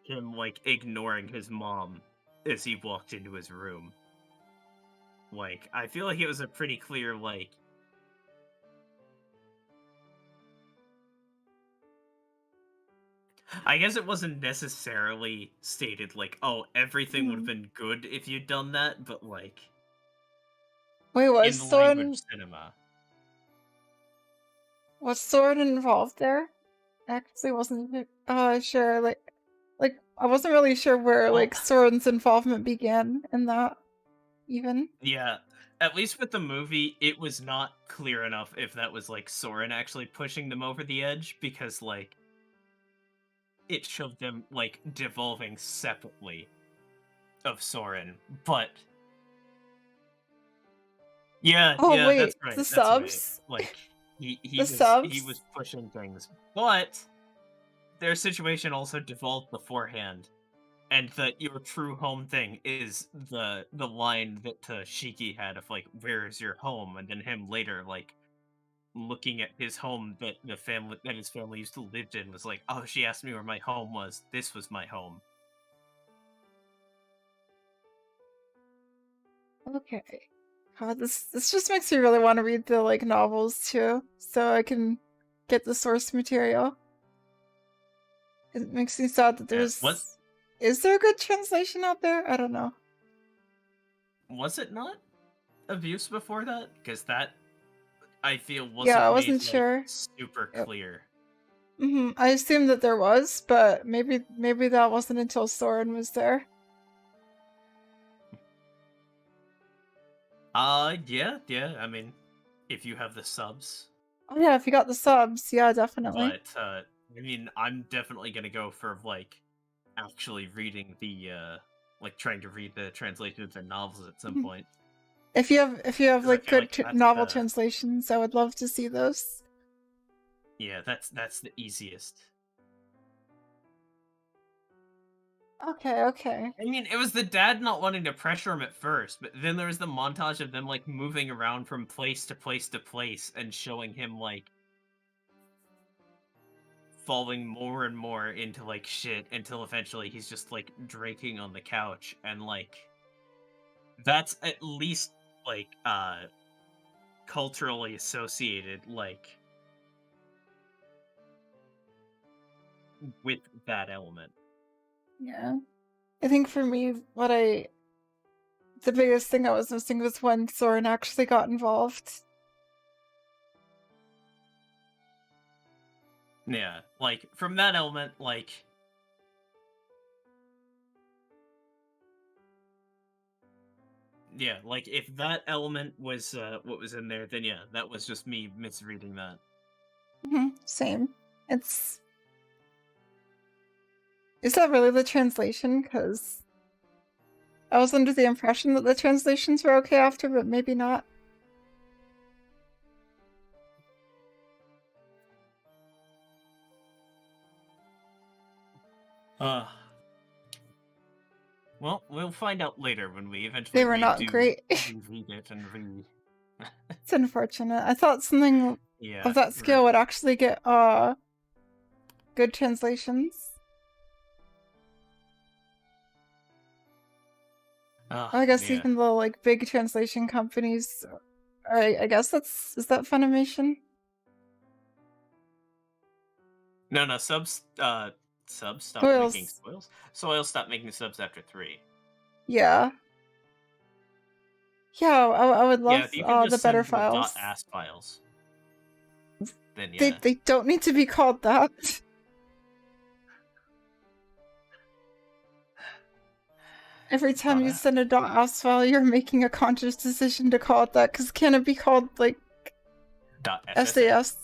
him like ignoring his mom as he walked into his room. Like, I feel like it was a pretty clear, like... I guess it wasn't necessarily stated, like, oh, everything would have been good if you'd done that, but, like... Wait, in the language cinema. was Soren involved there? I actually wasn't sure. Like I wasn't really sure where Well, like Soren's involvement began in that. Even. yeah, at least with the movie, it was not clear enough if that was, like, Soren actually pushing them over the edge, because, like, it showed them, like, devolving separately of Soren, but... Yeah, Oh yeah, wait, that's right, the that's right. subs. Like, he The he subs. was pushing things, but their situation also devolved beforehand, and that your true home thing is the line that Shiki had of, like, "Where is your home?" And then him later, like, looking at his home that his family used to live in, was like, "Oh, she asked me where my home was. This was my home." Okay. God, this just makes me really want to read the like novels too, so I can get the source material. It makes me sad that Yeah. What there's. Is there a good translation out there? I don't know. was it not abuse before that? Because that, I feel, Yeah, I wasn't wasn't made, like, sure. super Yep. clear. I assumed that there was, but maybe that wasn't until Soren was there. Yeah, yeah, I mean, if you have the subs. Oh yeah, if you got the subs, yeah, definitely. But, I mean, I'm definitely gonna go for, like, actually reading the, like, trying to read the translation of the novels at some Mhm. point. If you have 'Cause I like feel good like that's novel the... translations, I would love to see those. Yeah, that's the easiest. Okay, okay. I mean, it was the dad not wanting to pressure him at first, but then there was the montage of them, like, moving around from place to place to place and showing him, like, falling more and more into, like, shit until eventually he's just, like, drinking on the couch, and, like, that's at least, like, culturally associated, like, with that element. Yeah. I think for me, the biggest thing I was missing was when Soren actually got involved. Yeah, like, from that element, like... Yeah, like, if that element was, what was in there, then yeah, that was just me misreading that. Same. It's Is that really the translation? Because I was under the impression that the translations were okay after, but maybe not. Uh, well, we'll find out later when we eventually They were not great. reread it and It's unfortunate. I thought something Yeah, of that scale right. would actually get good translations. I guess Yeah. even the like big translation companies, I guess is that Funimation? No, subs stopped making Soils. Soils. Soils stopped making subs after 3. Yeah. Yeah, I would Yeah, love if you can the just better send the files. .as files, then They yeah. they don't need to be called that. Every time you .as. send a .as file, you're making a conscious decision to call it that, because can it be called, like, .ssa. SAS?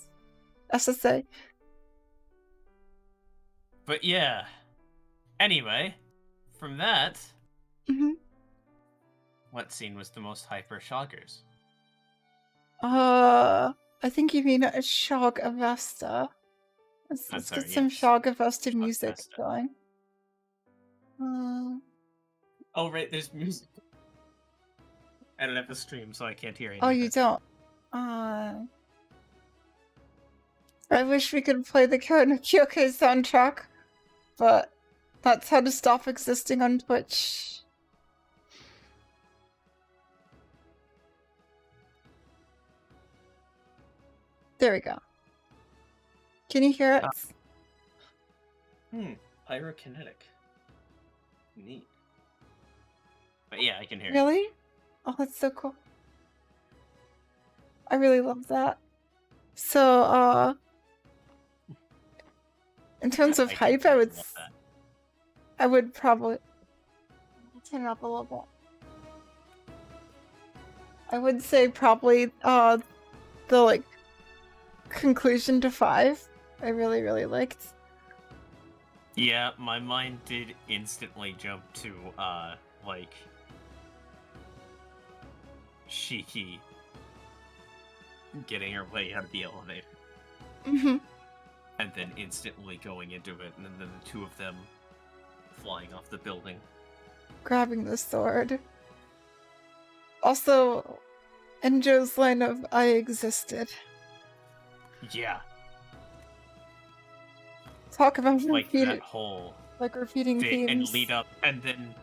SSA? But yeah. Anyway, from that, what scene was the most hyper shockers? I think you mean a Shog Avesta. Let's sorry, get some yes. Shog Avesta music Avesta. going. Oh, right, there's music. I don't have the stream, so I can't hear any Oh, of you it. don't? I wish we could play the Kyoukai soundtrack, but that's how to stop existing on Twitch. There we go. Can you hear it? Pyrokinetic. Neat. But yeah, I can hear Really? Oh, that's so cool. I really love that. So, in terms of hype, I would probably turn it up a little bit. I would say probably the like conclusion to 5. I really, really liked. Yeah, my mind did instantly jump to like Shiki getting her way out of the elevator. Mm-hmm. And then instantly going into it, and then the two of them flying off the building. Grabbing the sword. Also, Enjo's line of "I existed." Yeah. Talk about like that whole repeating thing themes. and lead up, and then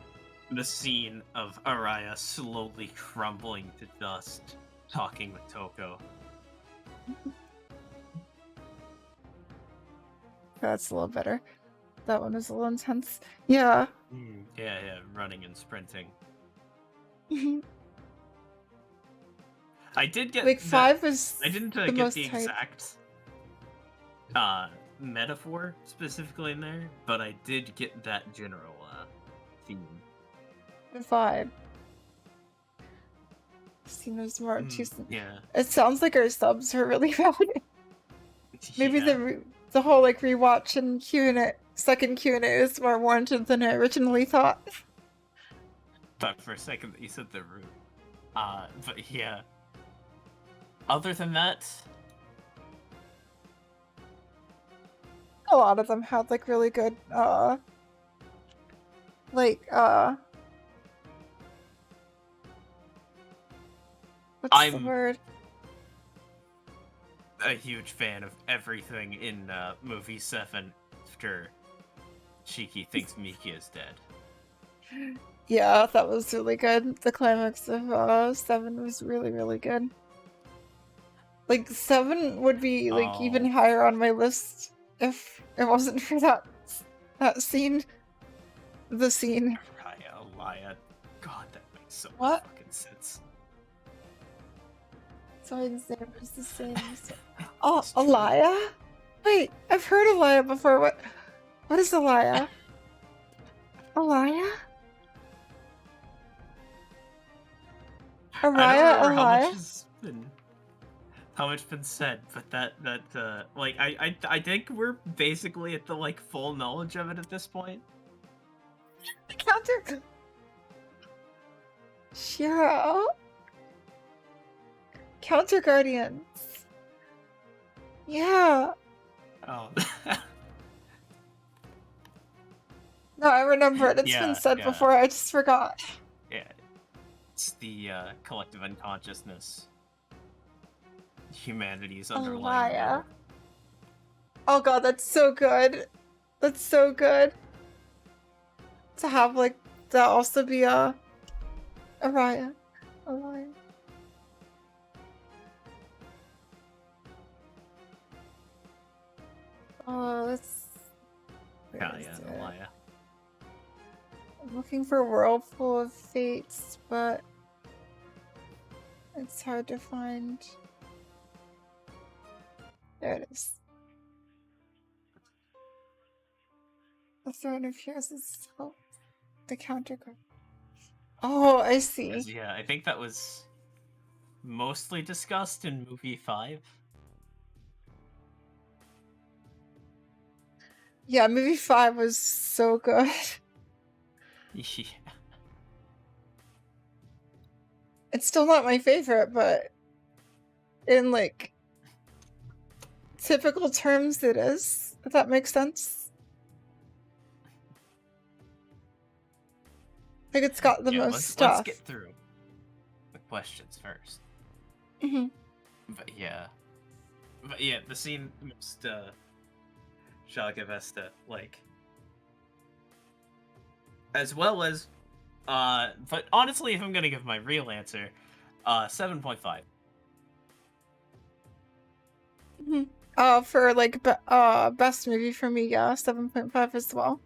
the scene of Araya slowly crumbling to dust, talking with Toko. That's a little better. That one was a little intense. Yeah. Yeah, running and sprinting. Mhm. I did get like 5 was I didn't the get most the exact metaphor specifically in there, but I did get that general theme. The vibe. Seems more too. Yeah. It sounds like our subs are really bad. Maybe the whole like rewatch and Q&A, second Q&A is more warranted than I originally thought. Thought for a second that you said the root. But yeah. Other than that, a lot of them had like really good what's the word? A huge fan of everything in movie 7 after Shiki thinks Miki is dead. Yeah, that was really good. The climax of 7 was really, really good. Like 7 would be like even higher on my list if it wasn't for that scene. The scene. Alaya. God, that makes so much fucking sense. Sorry, the name is the same. Oh, Alaya? Wait, I've heard Alaya before. What is Alaya? Alaya? Araya, Alaya? How much been said, but that like I think we're basically at the like full knowledge of it at this point. Counter Shiro. Counter Guardians. Yeah. Oh. No, I remember it. It's been said before. I just forgot. Yeah. It's the collective unconsciousness. Humanity's underlying will. Oh god, that's so good. That's so good. To have like that also be a Araya. Alaya. Oh, that's Alaya. I'm looking for Whirlpool of Fates, but it's hard to find. There it is. The Throne of Heroes is the counter card. Oh, I see. Yeah, I think that was mostly discussed in movie 5. Yeah, movie 5 was so good. Yeah. It's still not my favorite, but in like typical terms it is, if that makes sense. Like it's got the most stuff. Let's get through the questions first. But yeah, the scene most Shagavesta, like, as well as but honestly, if I'm gonna give my real answer, 7.5. For like best movie for me, yeah, 7.5 as well.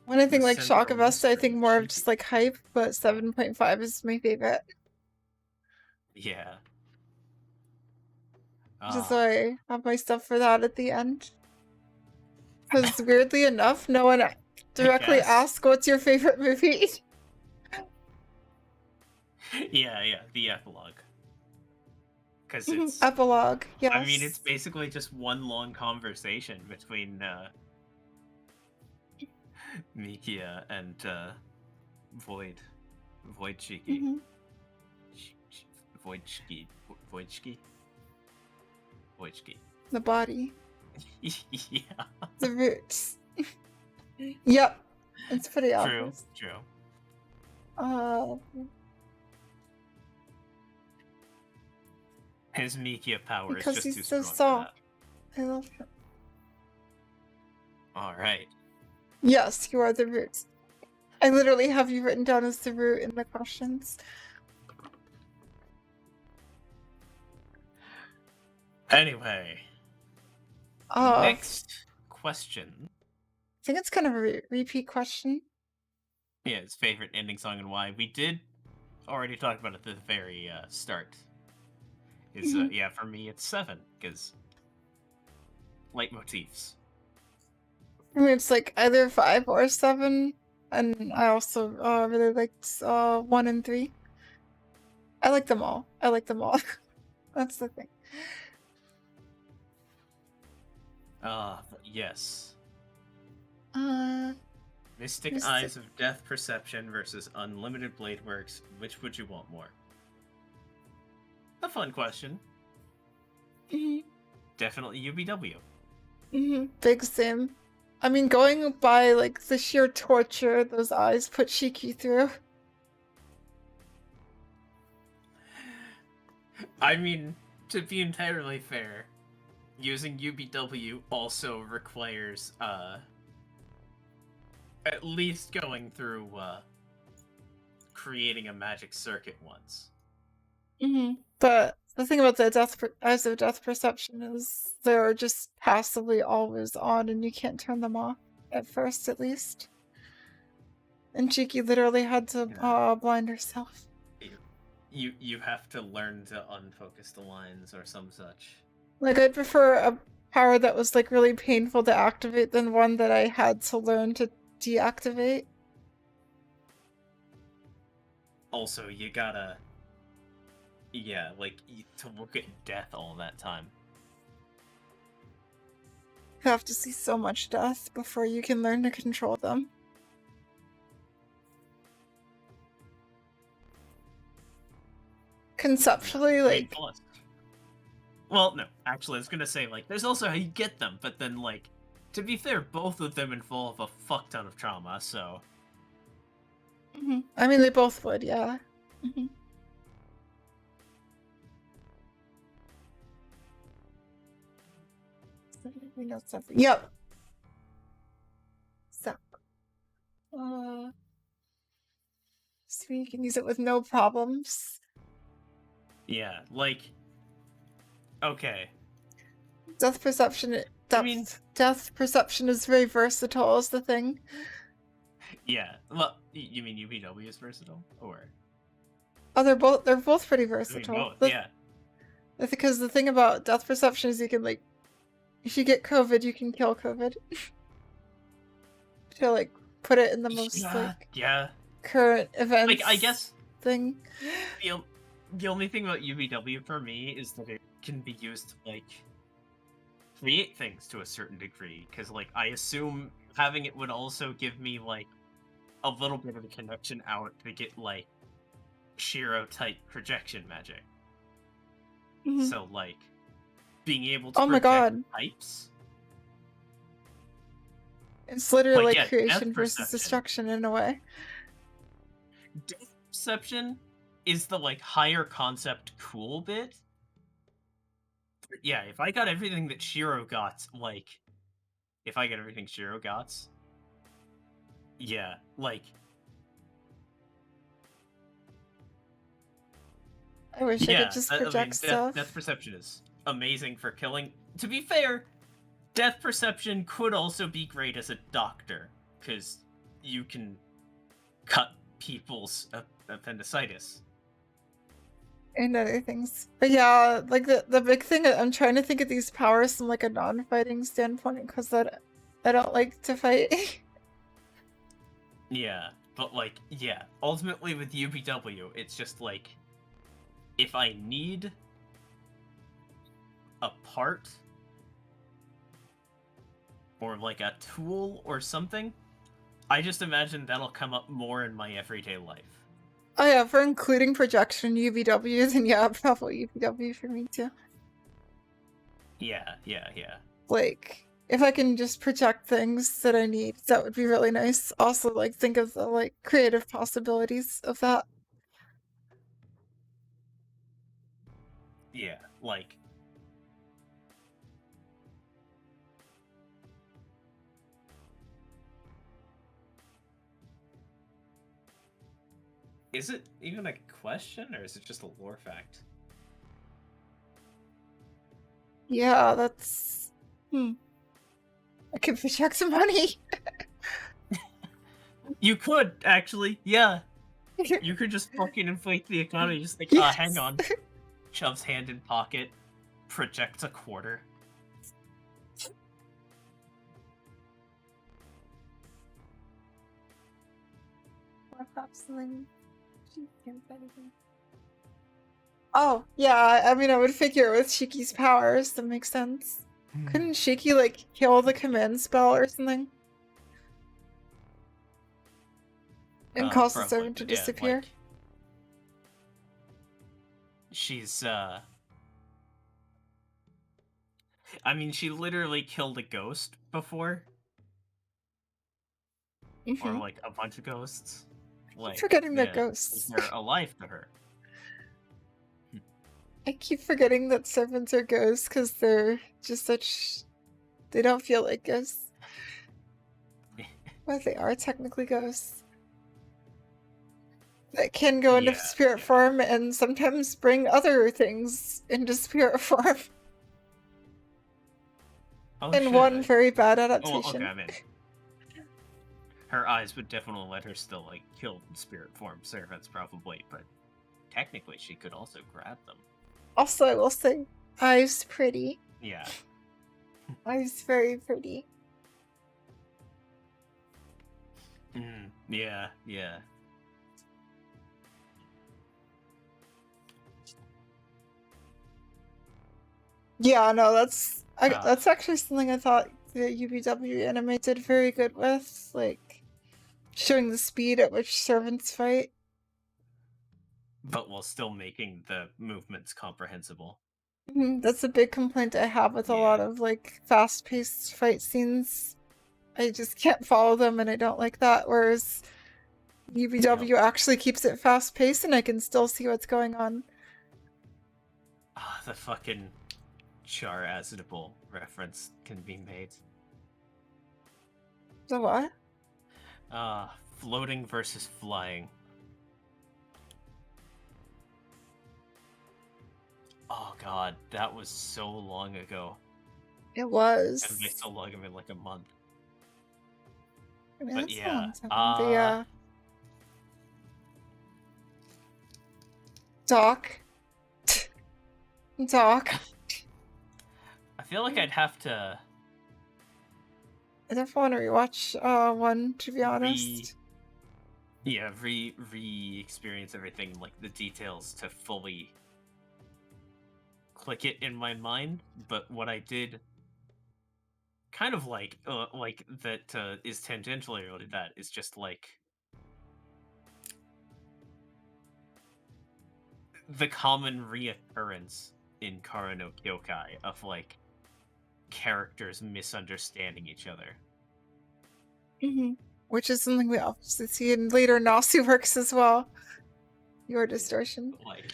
When I think The like Shock of central Us, I think mystery, more of Cheeky. just like hype, but 7.5 is my favorite. Yeah. Just Ah, so I have my stuff for that at the end. Because weirdly enough, no one I directly guess. asked what's your favorite movie. Yeah, the epilogue. Because it's, Epilogue, yes. I mean, it's basically just one long conversation between Mikia and Void. Voidchiki. Voidchiki. Voidchiki? Voidchiki. The body. Yeah. The roots. Yep. It's pretty True, obvious. true. His Mikia power is Because just too he's so strong for soft. that. I love him. Alright. Yes, you are the roots. I literally have you written down as the root in the questions. Anyway. Next question. I think it's kind of a repeat question. Yeah, his favorite ending song and why. We did already talk about it at the very start. Is yeah, for me it's 7 because leitmotifs. I mean, it's like either 5 or 7, and I also really liked 1 and 3. I like them all. I like them all. That's the thing. Yes. Mystic Mystic. Eyes of Death Perception versus Unlimited Blade Works. Which would you want more? A fun question. Definitely UBW. Big sim. I mean, going by like the sheer torture those eyes put Shiki through. I mean, to be entirely fair, using UBW also requires at least going through creating a magic circuit once. But the thing about the Eyes of Death Perception is they're just passively always on, and you can't turn them off at first, at least. And Chiki literally had to blind herself. You have to learn to unfocus the lines or some such. Like, I'd prefer a power that was like really painful to activate than one that I had to learn to deactivate. Also, you gotta, yeah, like to look at death all that time. You have to see so much death before you can learn to control them. Conceptually, like... Well, no, actually, I was gonna say, like, there's also how you get them, but then, like, to be fair, both of them involve a fuck ton of trauma, so... I mean, they both would, yeah. Yep. So, so you can use it with no problems. Yeah, like, okay. Death perception. Death perception is very versatile. Is the thing. Yeah. Well, you mean UPW is versatile, or? Oh, they're both pretty versatile. I mean, both, yeah. Because the thing about death perception is you can like, if you get COVID, you can kill COVID. To like put it in the most like current events. Like, I guess thing. The only thing about UVW for me is that it can be used to like create things to a certain degree, because like I assume having it would also give me like a little bit of a connection out to get like Shiro type projection magic. So like being able to project types. It's literally like creation versus destruction in a way. Death perception is the like higher concept cool bit. Yeah, if I got everything that Shiro got, like if I get everything Shiro got, yeah, like I wish I could Yeah, just I project mean, death stuff. perception is amazing for killing. To be fair, death perception could also be great as a doctor, because you can cut people's appendicitis. And other things. But yeah, like the big thing, I'm trying to think of these powers from like a non-fighting standpoint, because I don't like to fight. Yeah, but like, yeah, ultimately with UBW, it's just like, if I need a part or like a tool or something, I just imagine that'll come up more in my everyday life. Oh yeah, for including projection UVW, then yeah, probably UVW for me too. Yeah. Like, if I can just project things that I need, that would be really nice. Also, like, think of the like creative possibilities of that. Yeah, like, is it even a question, or is it just a lore fact? Yeah, that's I could project some money. You could, actually, yeah. You could just fucking inflate the economy, just like, Yes. hang on. Shoves hand in pocket, projects a quarter. Oh, yeah, I mean, I would figure with Shiki's powers, that makes sense. Couldn't Shiki, like, kill the command spell or something? And cause the Probably, servant to but yeah, disappear? like, she's, I mean, she literally killed a ghost before. Or, like, a bunch of ghosts. Like, Forgetting that yeah, ghosts. they're alive to her. I keep forgetting that servants are ghosts because they're just such. They don't feel like ghosts. Well, they are technically ghosts. That can go into spirit form and sometimes bring other things into spirit form. Oh, And shit, one very bad adaptation. Well, okay, I mean, her eyes would definitely let her still, like, kill spirit form servants, probably, but technically she could also grab them. Also, I will say, eyes pretty. Yeah. Eyes very pretty. Yeah. Yeah, no, that's actually something I thought the UBW anime did very good with, like showing the speed at which servants fight. But while still making the movements comprehensible. That's a big complaint I have with a lot of like fast-paced fight scenes. I just can't follow them and I don't like that, whereas UBW actually keeps it fast-paced and I can still see what's going on. Ah, the fucking Char Aznable reference can be made. The what? Floating versus flying. Oh god, that was so long ago. It was. And by so long, I mean like a month. I mean, But that's yeah, but yeah. Doc. Doc. I feel like I'd have to. I definitely want to rewatch one, to be honest. Re-experience everything, like the details, to fully click it in my mind. But what I did, kind of like that is tangentially related. That is just like the common reoccurrence in Kara no Kyoukai of like characters misunderstanding each other. Which is something we obviously see in later Nasu works as well. Your distortion. Like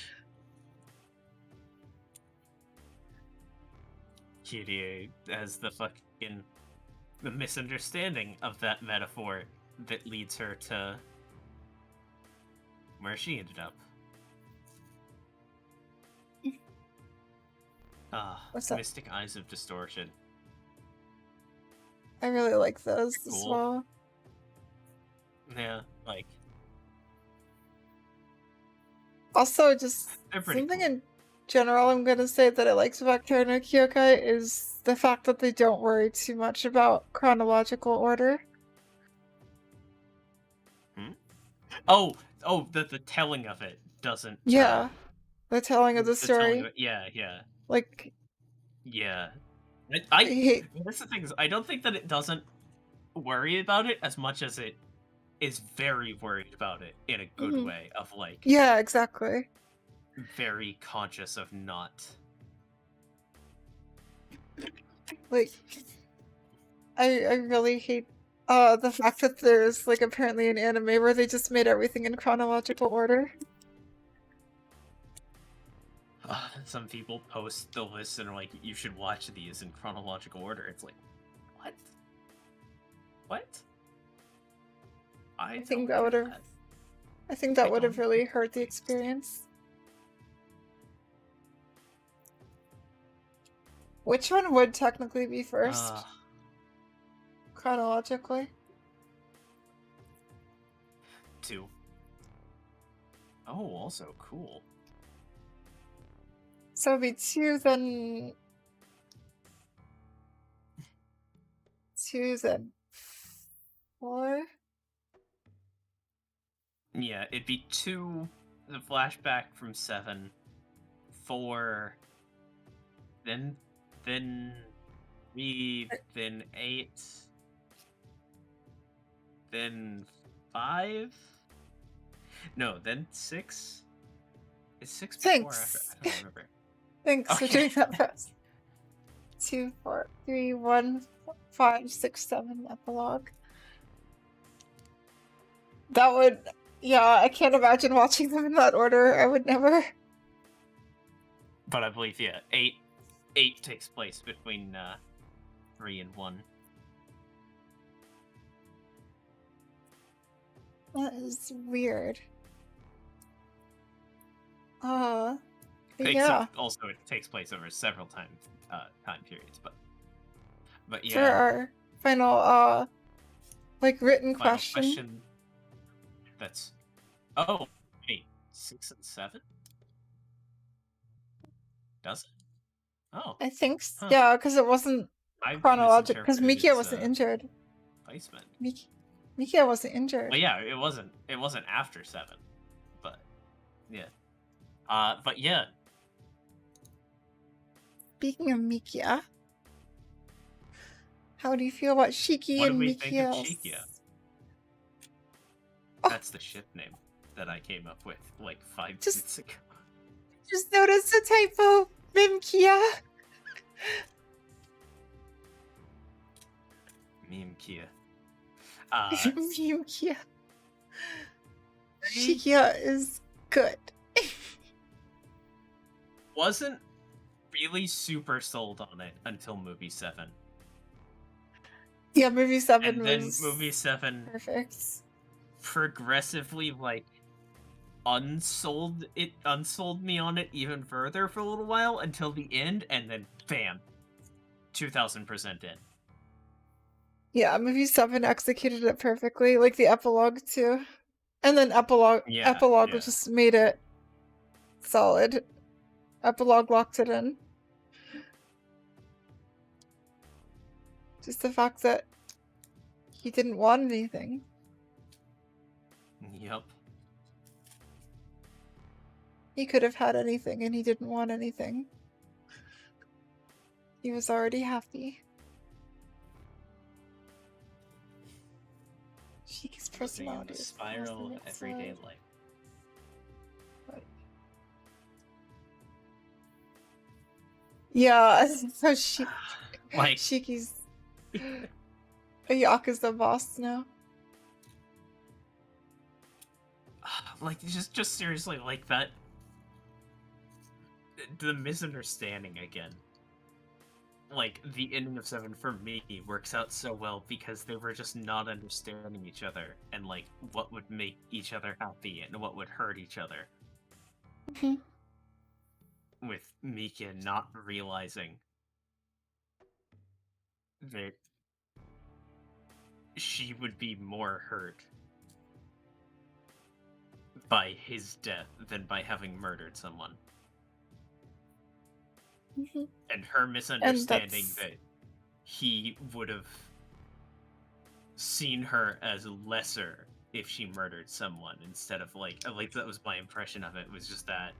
Kyrie as the misunderstanding of that metaphor that leads her to where she ended up. What's up? Mystic Eyes of Distortion. I really like those as Cool. well. Yeah, like Also, just they're pretty something cool. in general I'm gonna say that I liked about Kara no Kyoukai is the fact that they don't worry too much about chronological order. Oh, the telling of it doesn't. Yeah, the telling of the The telling of story. it. Yeah. Like, Yeah. I hate. That's the thing is, I don't think that it doesn't worry about it as much as it is very worried about it in a good Mhm. way of like Yeah, exactly. very conscious of not. Like, I really hate the fact that there's like apparently an anime where they just made everything in chronological order. Some people post the list and are like, you should watch these in chronological order. It's like, what? What? I think don't that would get have that. I think that I would have don't really get hurt the that. experience. Which one would technically be first? Chronologically? 2. Oh, also cool. So it'd be 2, then 2, then 4? Yeah, it'd be 2, the flashback from 7, 4, then 3, then 8, then 5? No, then 6? Is 6 before or after? Thanks. I don't remember. Thanks for doing that fast. 2, 4, 3, 1, 5, 6, 7 epilogue. That would, yeah, I can't imagine watching them in that order. I would never. But I believe, yeah, 8 takes place between 3 and 1. That is weird. Yeah. Except also it takes place over several time periods, but For yeah. our final like written Final question. That's oh wait, 6 and 7? Does it? Oh, I think huh. yeah, because it wasn't I chronological. Because misinterpreted Mikia its wasn't injured. placement. Mikia wasn't injured. But yeah, it wasn't after 7. But yeah. But yeah. Speaking of Mikia, how do you feel about Shiki What do and we think of Mikia? Chikia? Oh. That's the ship name that I came up with like 5 minutes ago. Just noticed a typo, Mimkia. Mimkia. Mimkia. Shikia is good. Wasn't really super sold on it until movie 7. Yeah, movie 7 and was then movie 7 perfect. Progressively like unsold me on it even further for a little while until the end, and then bam, 2000% in. Yeah, movie 7 executed it perfectly, like the epilogue too. And then epilogue just made it solid. Epilogue locked it in. Just the fact that he didn't want anything. Yep. He could have had anything and he didn't want anything. He was already happy. Shiki's personality is spiral of everyday life. But... yeah, so Shiki's Yakuza boss now. Like just seriously, like that. The misunderstanding again. Like the ending of 7 for me works out so well because they were just not understanding each other and like what would make each other happy and what would hurt each other. with Mika not realizing that she would be more hurt by his death than by having murdered someone. Mhm. And her And misunderstanding that's that he would have seen her as lesser if she murdered someone instead of like at least that was my impression of it, was just that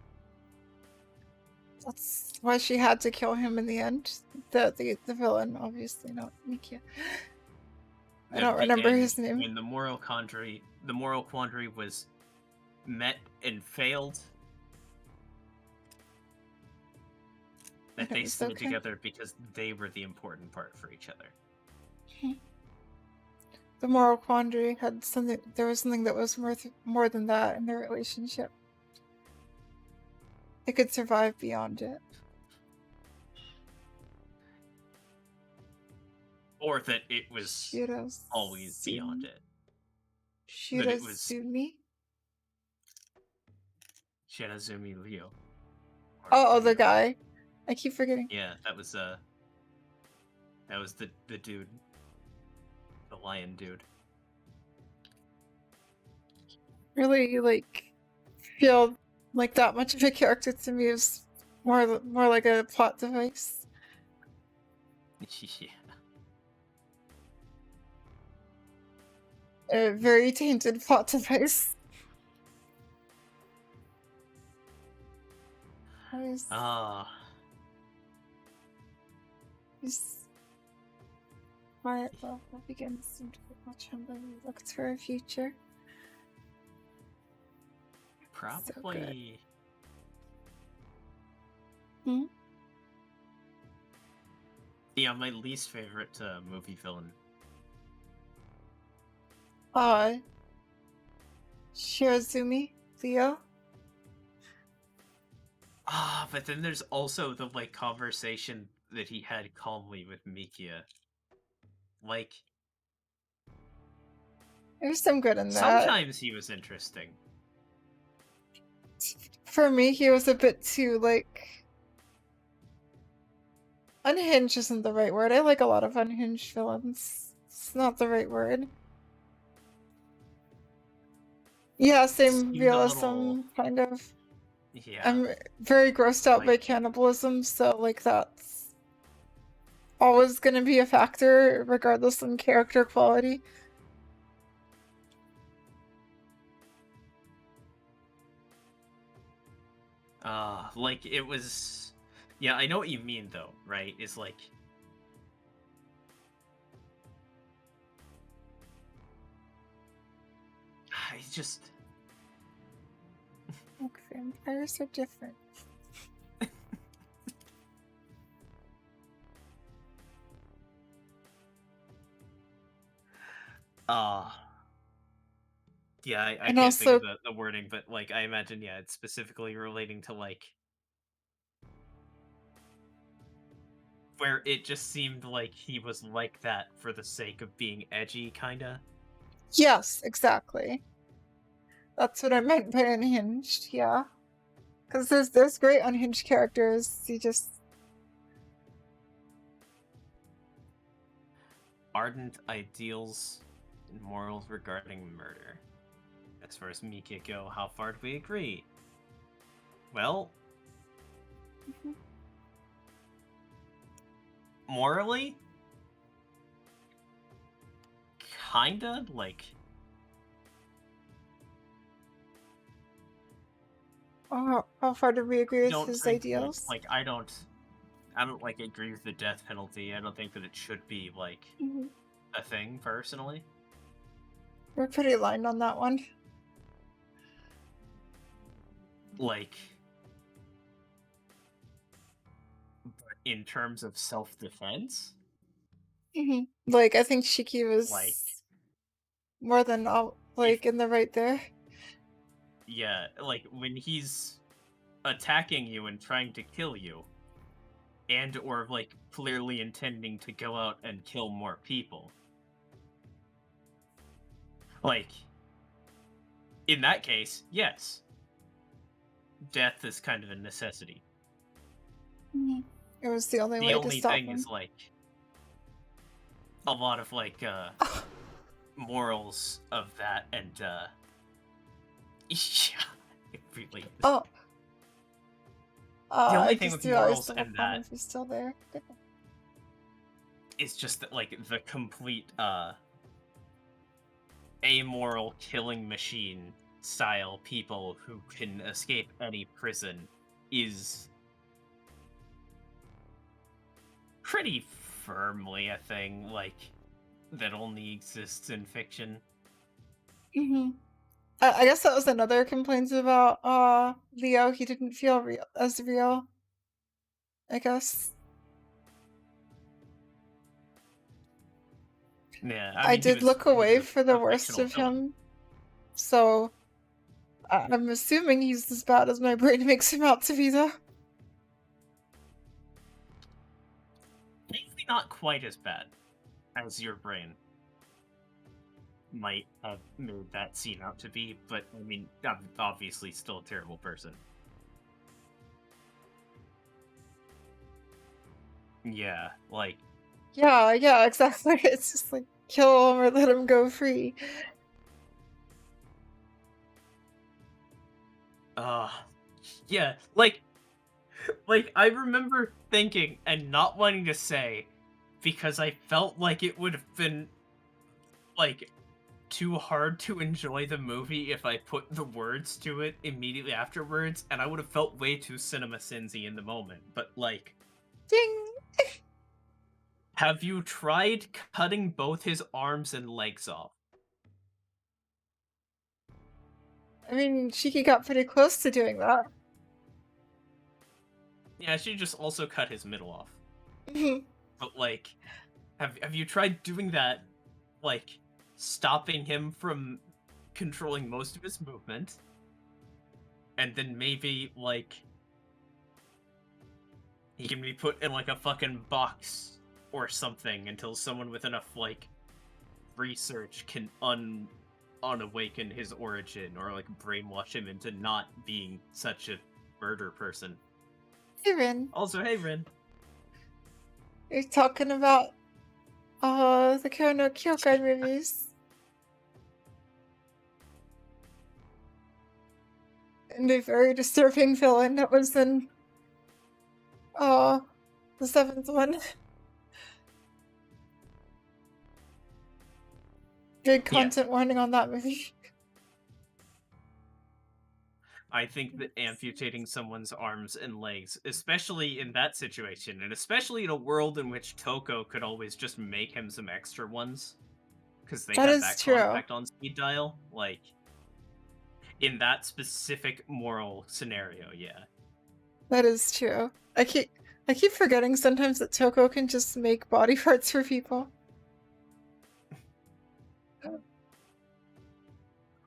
that's why she had to kill him in the end. The villain, obviously, not Mikia. I at don't the remember end his name. when the moral quandary was met and failed, And that it they was stayed okay. together because they were the important part for each other. The moral quandary had something. There was something that was worth more than that in their relationship. They could survive beyond it. Or that it was always beyond it. That it was Shirazumi? Shirazumi Ryo. Oh, the Ryo. guy. I keep forgetting. Yeah, that was the dude. The lion dude. Really, like, feel like that much of a character to me is more like a plot device. Yeah. A very tainted plot device. He's quiet love that begins to watch him when he looks for a future. Probably. So good. Yeah, my least favorite movie villain. Shirazumi, Leo. But then there's also the like conversation that he had calmly with Mikia. Like, There's some good in that. sometimes he was interesting. For me, he was a bit too, like... Unhinged isn't the right word. I like a lot of unhinged villains. It's not the right word. Yeah, same realism, kind of. Yeah. I'm very grossed out by cannibalism, so, like, that's always gonna be a factor, regardless in character quality. Like, it was... Yeah, I know what you mean, though, right? It's like... I just... Look, vampires are different. Yeah, I And can't also... think of the wording, but, like, I imagine, yeah, it's specifically relating to, like... Where it just seemed like he was like that for the sake of being edgy, kinda. Yes, exactly. That's what I meant by unhinged, yeah. Because there's great unhinged characters, you just... Ardent ideals and morals regarding murder. As far as Mika go, how far do we agree? Well... Morally? Kinda, like... How far do we agree with his ideals? Like, I don't like agree with the death penalty. I don't think that it should be like a thing personally. We're pretty aligned on that one. Like, in terms of self-defense, like, I think Shiki was like, more than all, like, in the right there. Yeah, like when he's attacking you and trying to kill you, and or like clearly intending to go out and kill more people. Like, in that case, yes. Death is kind of a necessity. Mhm. It was the only The way to only stop thing is him. like a lot of like morals of that, and yeah, it really is. Oh, The I only thing with just realized morals double and comment that if he's still there. is just that like the complete amoral killing machine style people who can escape any prison is pretty firmly a thing like that only exists in fiction. Hmm. I guess that was another complaint about Leo. He didn't feel real as real. I guess Yeah, I I mean did look he was away for the a worst fictional of villain. him, so I'm assuming he's as bad as my brain makes him out to be, though. Maybe not quite as bad as your brain might have made that scene out to be, but I mean, obviously still a terrible person. Yeah, like, Yeah, yeah, exactly. It's just like kill him or let him go free. uh, yeah, like I remember thinking and not wanting to say because I felt like it would have been like too hard to enjoy the movie if I put the words to it immediately afterwards, and I would have felt way too cinema sinsy in the moment. But like, Ding! have you tried cutting both his arms and legs off? I mean, Shiki got pretty close to doing that. Yeah, she just also cut his middle off. But like, have you tried doing that? Like, stopping him from controlling most of his movement, and then maybe like he can be put in like a fucking box or something until someone with enough like research can unawaken his origin or like brainwash him into not being such a murder person. Hey, Rin. Also, hey Rin. You're talking about the Kyo no Kyoukai movies. And a very disturbing villain that was in uh the seventh one. Big Yeah, content warning on that movie. I think that amputating someone's arms and legs, especially in that situation, and especially in a world in which Toko could always just make him some extra ones, because they That had is that true. contact on speed dial, like, in that specific moral scenario, yeah. That is true. I keep forgetting sometimes that Toko can just make body parts for people.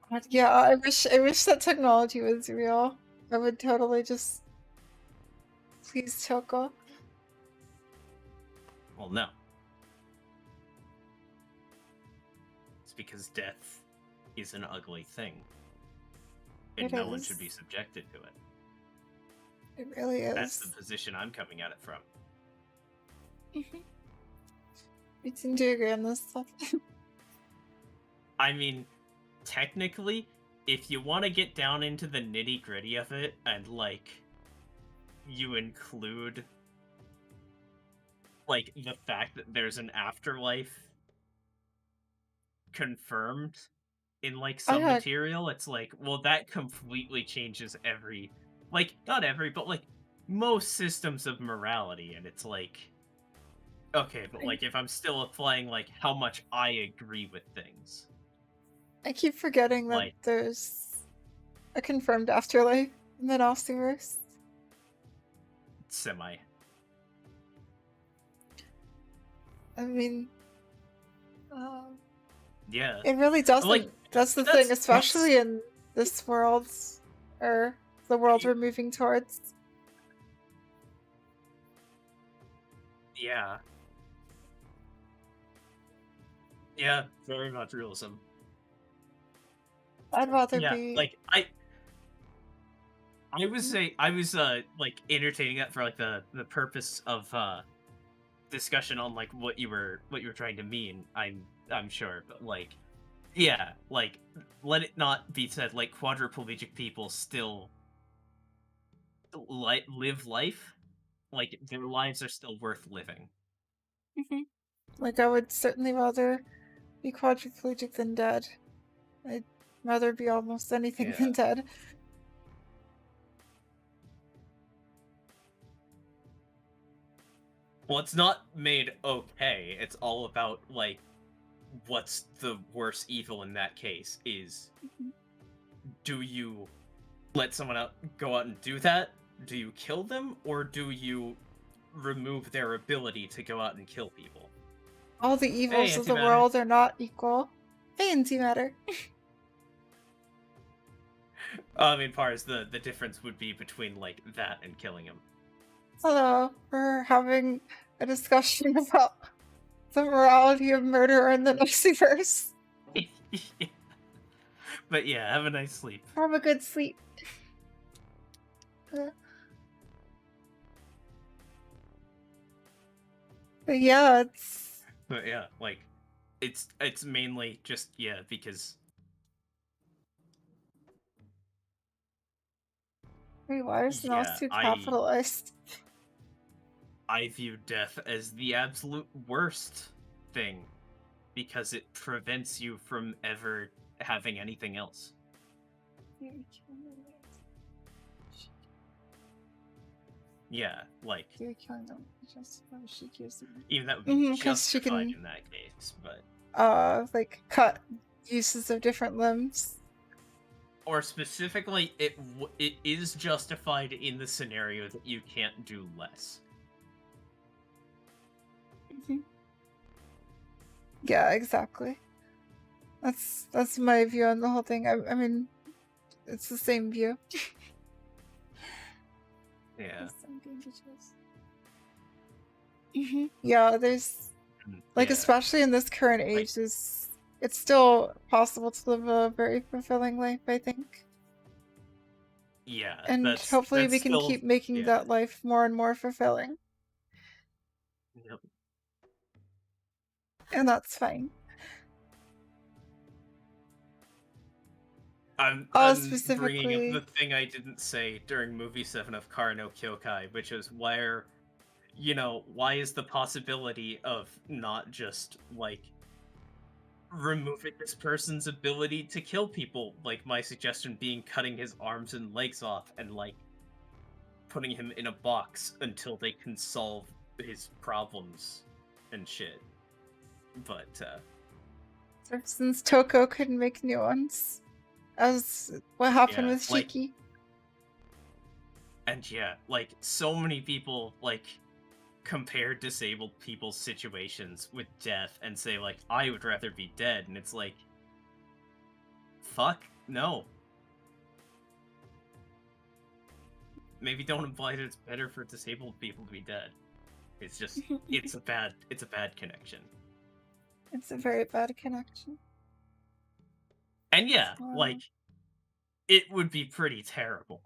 But yeah, I wish that technology was real. I would totally just please Toko. Well, no. It's because death is an ugly thing, and It no one should be is. subjected to it. It really That's the is. position I'm coming at it from. We tend to agree on this stuff. I mean, technically, if you want to get down into the nitty gritty of it, and like, you include like the fact that there's an afterlife confirmed in like Oh some yeah, material, it's like, well, that completely changes every, like, not every, but like most systems of morality, and it's like, okay, but I, like if I'm still applying like how much I agree with things, I keep forgetting that like there's a confirmed afterlife in the Nostiverse. semi, I mean, uh, yeah, it really like doesn't. That's the thing, that's especially in this world, or the world we're moving towards. yeah, yeah, very much realism. I'd rather Yeah, be. like I was say I was like entertaining that for like the purpose of discussion on like what you were trying to mean. I'm sure, but like yeah, like let it not be said like quadriplegic people still live life, like their lives are still worth living. Mhm. Like, I would certainly rather be quadriplegic than dead. I'd rather be almost anything Yeah. than dead. Well, it's not made okay. It's all about like what's the worst evil in that case is Mhm. do you let someone out go out and do that? Do you kill them or do you remove their ability to go out and kill people? All the Hey, evils of the antimatter. world are not equal. Hey, antimatter. I mean, Pars, the difference would be between like that and killing him. Hello, we're having a discussion about the morality of murder in the Noxiverse. But yeah, have a nice sleep. Have a good sleep. But yeah, it's... But yeah, like it's mainly just yeah because Wait, why is the yeah too capitalized? I view death as the absolute worst thing because it prevents you from ever having anything else. Yeah, like even that would be Because she justified can, in that case, but like, cut uses of different limbs. or specifically it is justified in the scenario that you can't do less. Yeah, exactly. That's my view on the whole thing. I mean, it's the same view. Yeah. Yeah, there's like, Yeah. especially in this current Like, age, it's still possible to live a very fulfilling life, I think. yeah, And hopefully that's we can still keep making yeah. that life more and more fulfilling. Yep. And that's fine. I'm bringing up the Specifically, thing I didn't say during movie 7 of Kara no Kyoukai, which is where why is the possibility of not just like removing this person's ability to kill people, like my suggestion being cutting his arms and legs off and like putting him in a box until they can solve his problems and shit. But since Toko couldn't make new ones, as what happened yeah, with like Shiki. and yeah, like so many people like compare disabled people's situations with death and say like I would rather be dead and it's like fuck no. Maybe don't imply that it's better for disabled people to be dead. It's just it's a bad connection. It's a very bad connection. And yeah, like it would be pretty terrible.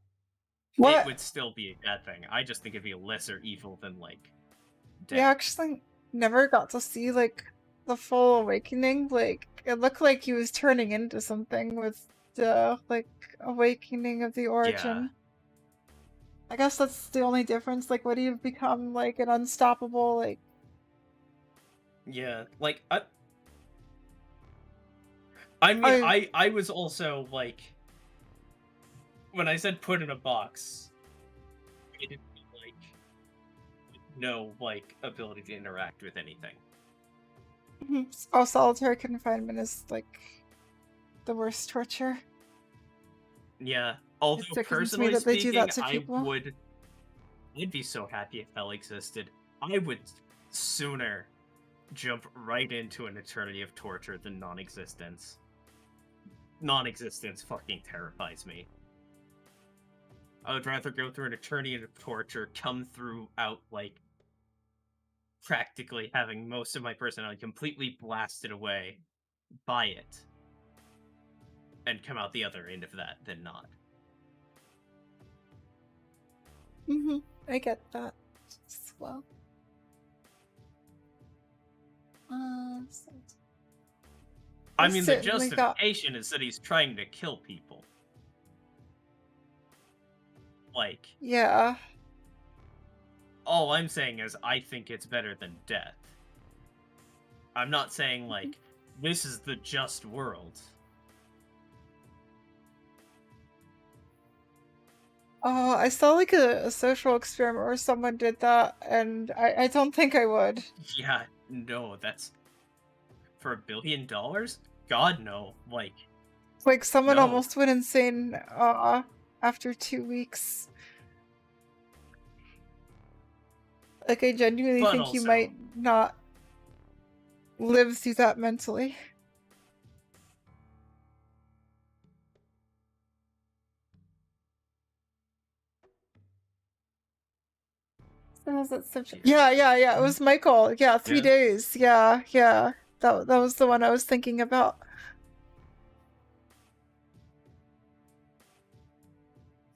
It What? would still be a bad thing. I just think it'd be a lesser evil than like We death. actually never got to see, like, the full awakening. Like, it looked like he was turning into something with the, like, awakening of the Yeah. origin. I guess that's the only difference. Like, would he have become, like, an unstoppable, like... Yeah. Like I mean I... I was also like when I said put in a box, I didn't mean, like no like ability to interact with anything. Oh, solitary confinement is, like, the worst torture. Yeah. It Although sickens me personally that they do speaking, that to people. I'd be so happy if hell existed. I would sooner jump right into an eternity of torture than non-existence. Non-existence fucking terrifies me. I would rather go through an eternity of torture, come throughout like practically having most of my personality completely blasted away by it, and come out the other end of that than not. I get that as well. So I we mean, the certainly got. justification is that he's trying to kill people. Like, Yeah. all I'm saying is I think it's better than death. I'm not saying, like, this is the just world. Oh, I saw like a social experiment where someone did that, and I don't think I would. Yeah, no, that's... For $1 billion? God, no. Like someone No. almost went insane after 2 weeks. Like I genuinely But think you also... might not live through that mentally. So was it such a... Yeah. It was Michael. Yeah, 3 days. Yeah. That was the one I was thinking about.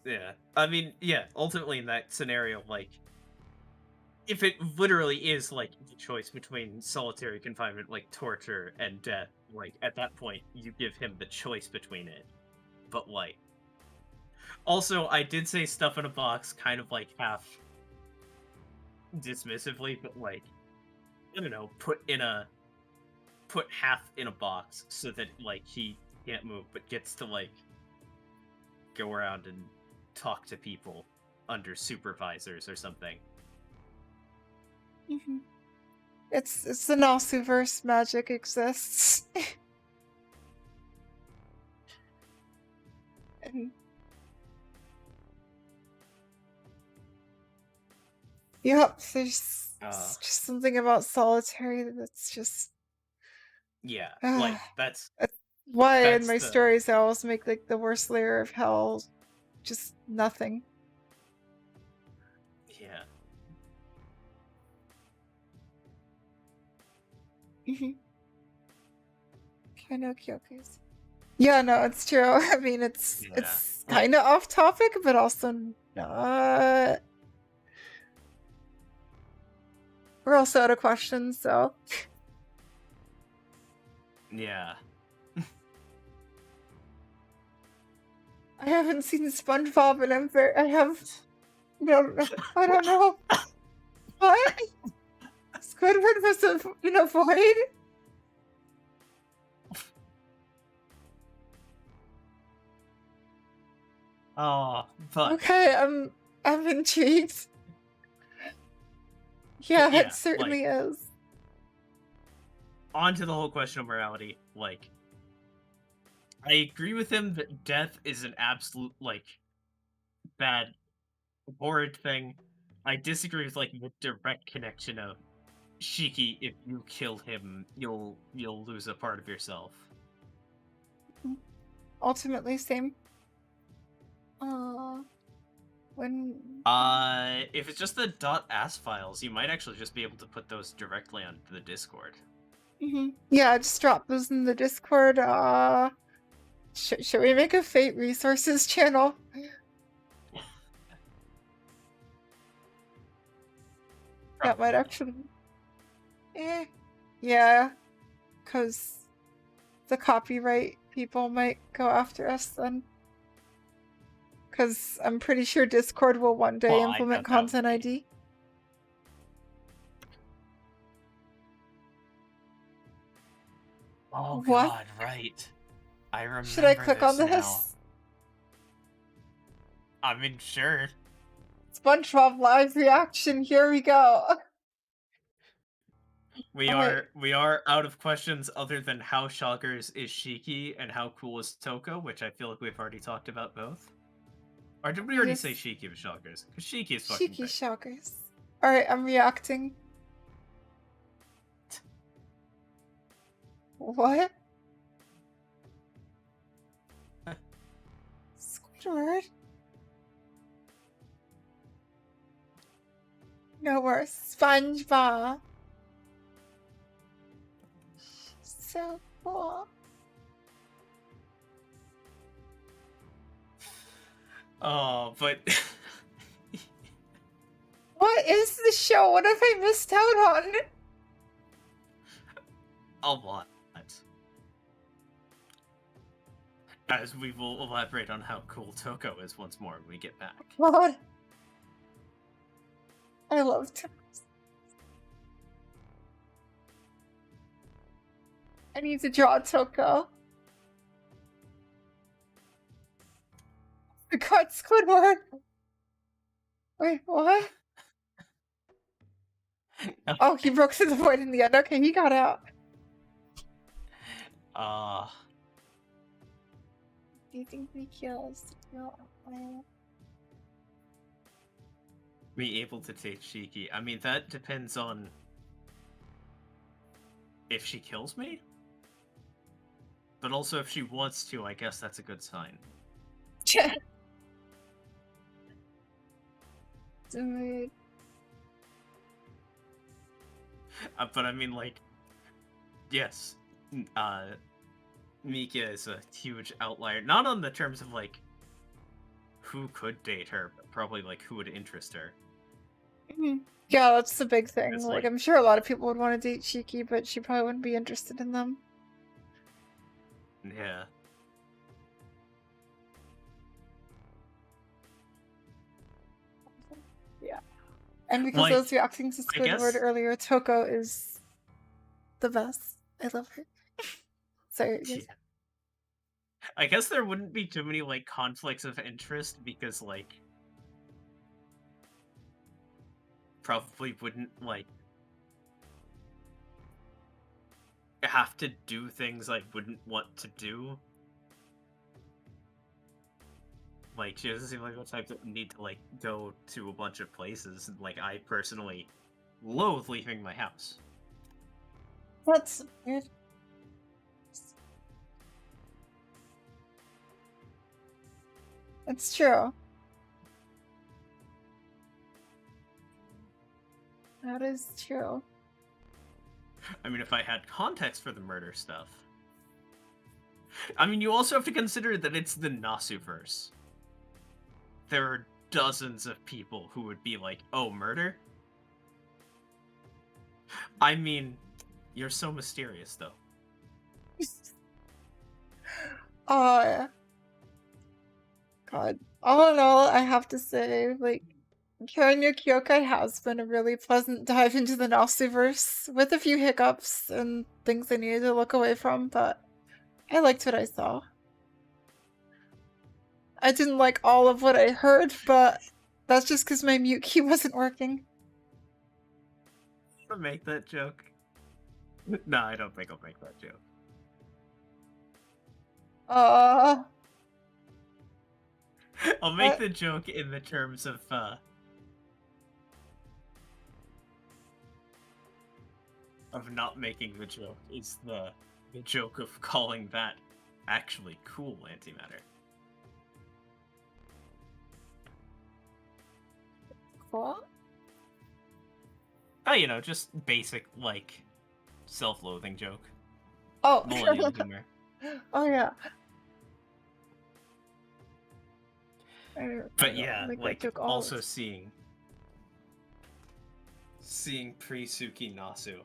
Yeah. I mean, yeah, ultimately in that scenario, like, if it literally is, like, the choice between solitary confinement, like, torture and death, like, at that point, you give him the choice between it. But, like... Also, I did say stuff in a box kind of, like, half dismissively, but, like, I don't know, put half in a box so that, like, he can't move, but gets to, like, go around and talk to people under supervisors or something. It's the Nasuverse magic exists. And yep, there's just something about solitary that's just Yeah, like, that's why in my the... stories I always make like the worst layer of hell just nothing. Yeah. I know Kyokai's. Yeah, no, it's true. I mean, it's kind of off topic, but also not. We're also out of questions, so. Yeah. I haven't seen SpongeBob, and I have. No, I don't know. What? Squidward was in a void? Oh, but... Okay, I'm intrigued. Yeah, it certainly is. On to the whole question of morality, like, I agree with him that death is an absolute, like, bad, horrid thing. I disagree with, like, the direct connection of Shiki, if you kill him, you'll lose a part of yourself. Ultimately, same. When... If it's just the .as files, you might actually just be able to put those directly onto the Discord. Yeah, just drop those in the Discord. Should we make a Fate Resources channel? That might actually... Yeah. Because the copyright people might go after us then. Because I'm pretty sure Discord will one day implement Content ID. Oh what? God, right. I remember. Should I click on this? Now. I mean, sure. SpongeBob live reaction. Here we go. We are out of questions other than how shockers is Shiki and how cool is Toko, which I feel like we've already talked about both. Or did we already say Shiki was shockers? Because Shiki is fucking great. Shockers. Alright, I'm reacting. What? Squidward? No worse. SpongeBob. So cool. Oh, but What is the show? What have I missed out on? A lot. As we will elaborate on how cool Toko is once more when we get back. God. I love Toko. I need to draw Toko. The God, Squidward! Wait, what? Oh, he broke through the void in the end. Okay, he got out. Do you think he kills? Be able to take Shiki. I mean, that depends on if she kills me. But also, if she wants to, I guess that's a good sign. Dude. But I mean, like, yes, Mika is a huge outlier. Not on the terms of, like, who could date her, but probably, like, who would interest her. Yeah, that's the big thing. It's Like, like- I'm sure a lot of people would want to date Shiki, but she probably wouldn't be interested in them. Yeah. Yeah. And because Like, I was reacting to I Squidward guess- earlier, Toko is the best. I love her. Sorry. Yes. Yeah. I guess there wouldn't be too many, like, conflicts of interest because, like, probably wouldn't, like, have to do things I wouldn't want to do. Like, she doesn't seem like the type that would need to, like, go to a bunch of places. Like, I personally loathe leaving my house. That's weird. It's true. That is true. I mean, if I had context for the murder stuff. I mean, you also have to consider that it's the Nasuverse. There are dozens of people who would be like, oh, murder? I mean, you're so mysterious, though. God. All in all, I have to say, like, Karen Kyoukai has been a really pleasant dive into the Nasuverse, with a few hiccups and things I needed to look away from, but I liked what I saw. I didn't like all of what I heard, but that's just because my mute key wasn't working. I'll make that joke. No, I don't think I'll make that joke. I'll make the joke in the terms of, not making the joke is the joke of calling that actually cool antimatter. Cool. Oh, you know, just basic, like, self-loathing joke. Oh, Millennial humor. Oh yeah. But yeah, like, also seeing pre-Suki Nasu.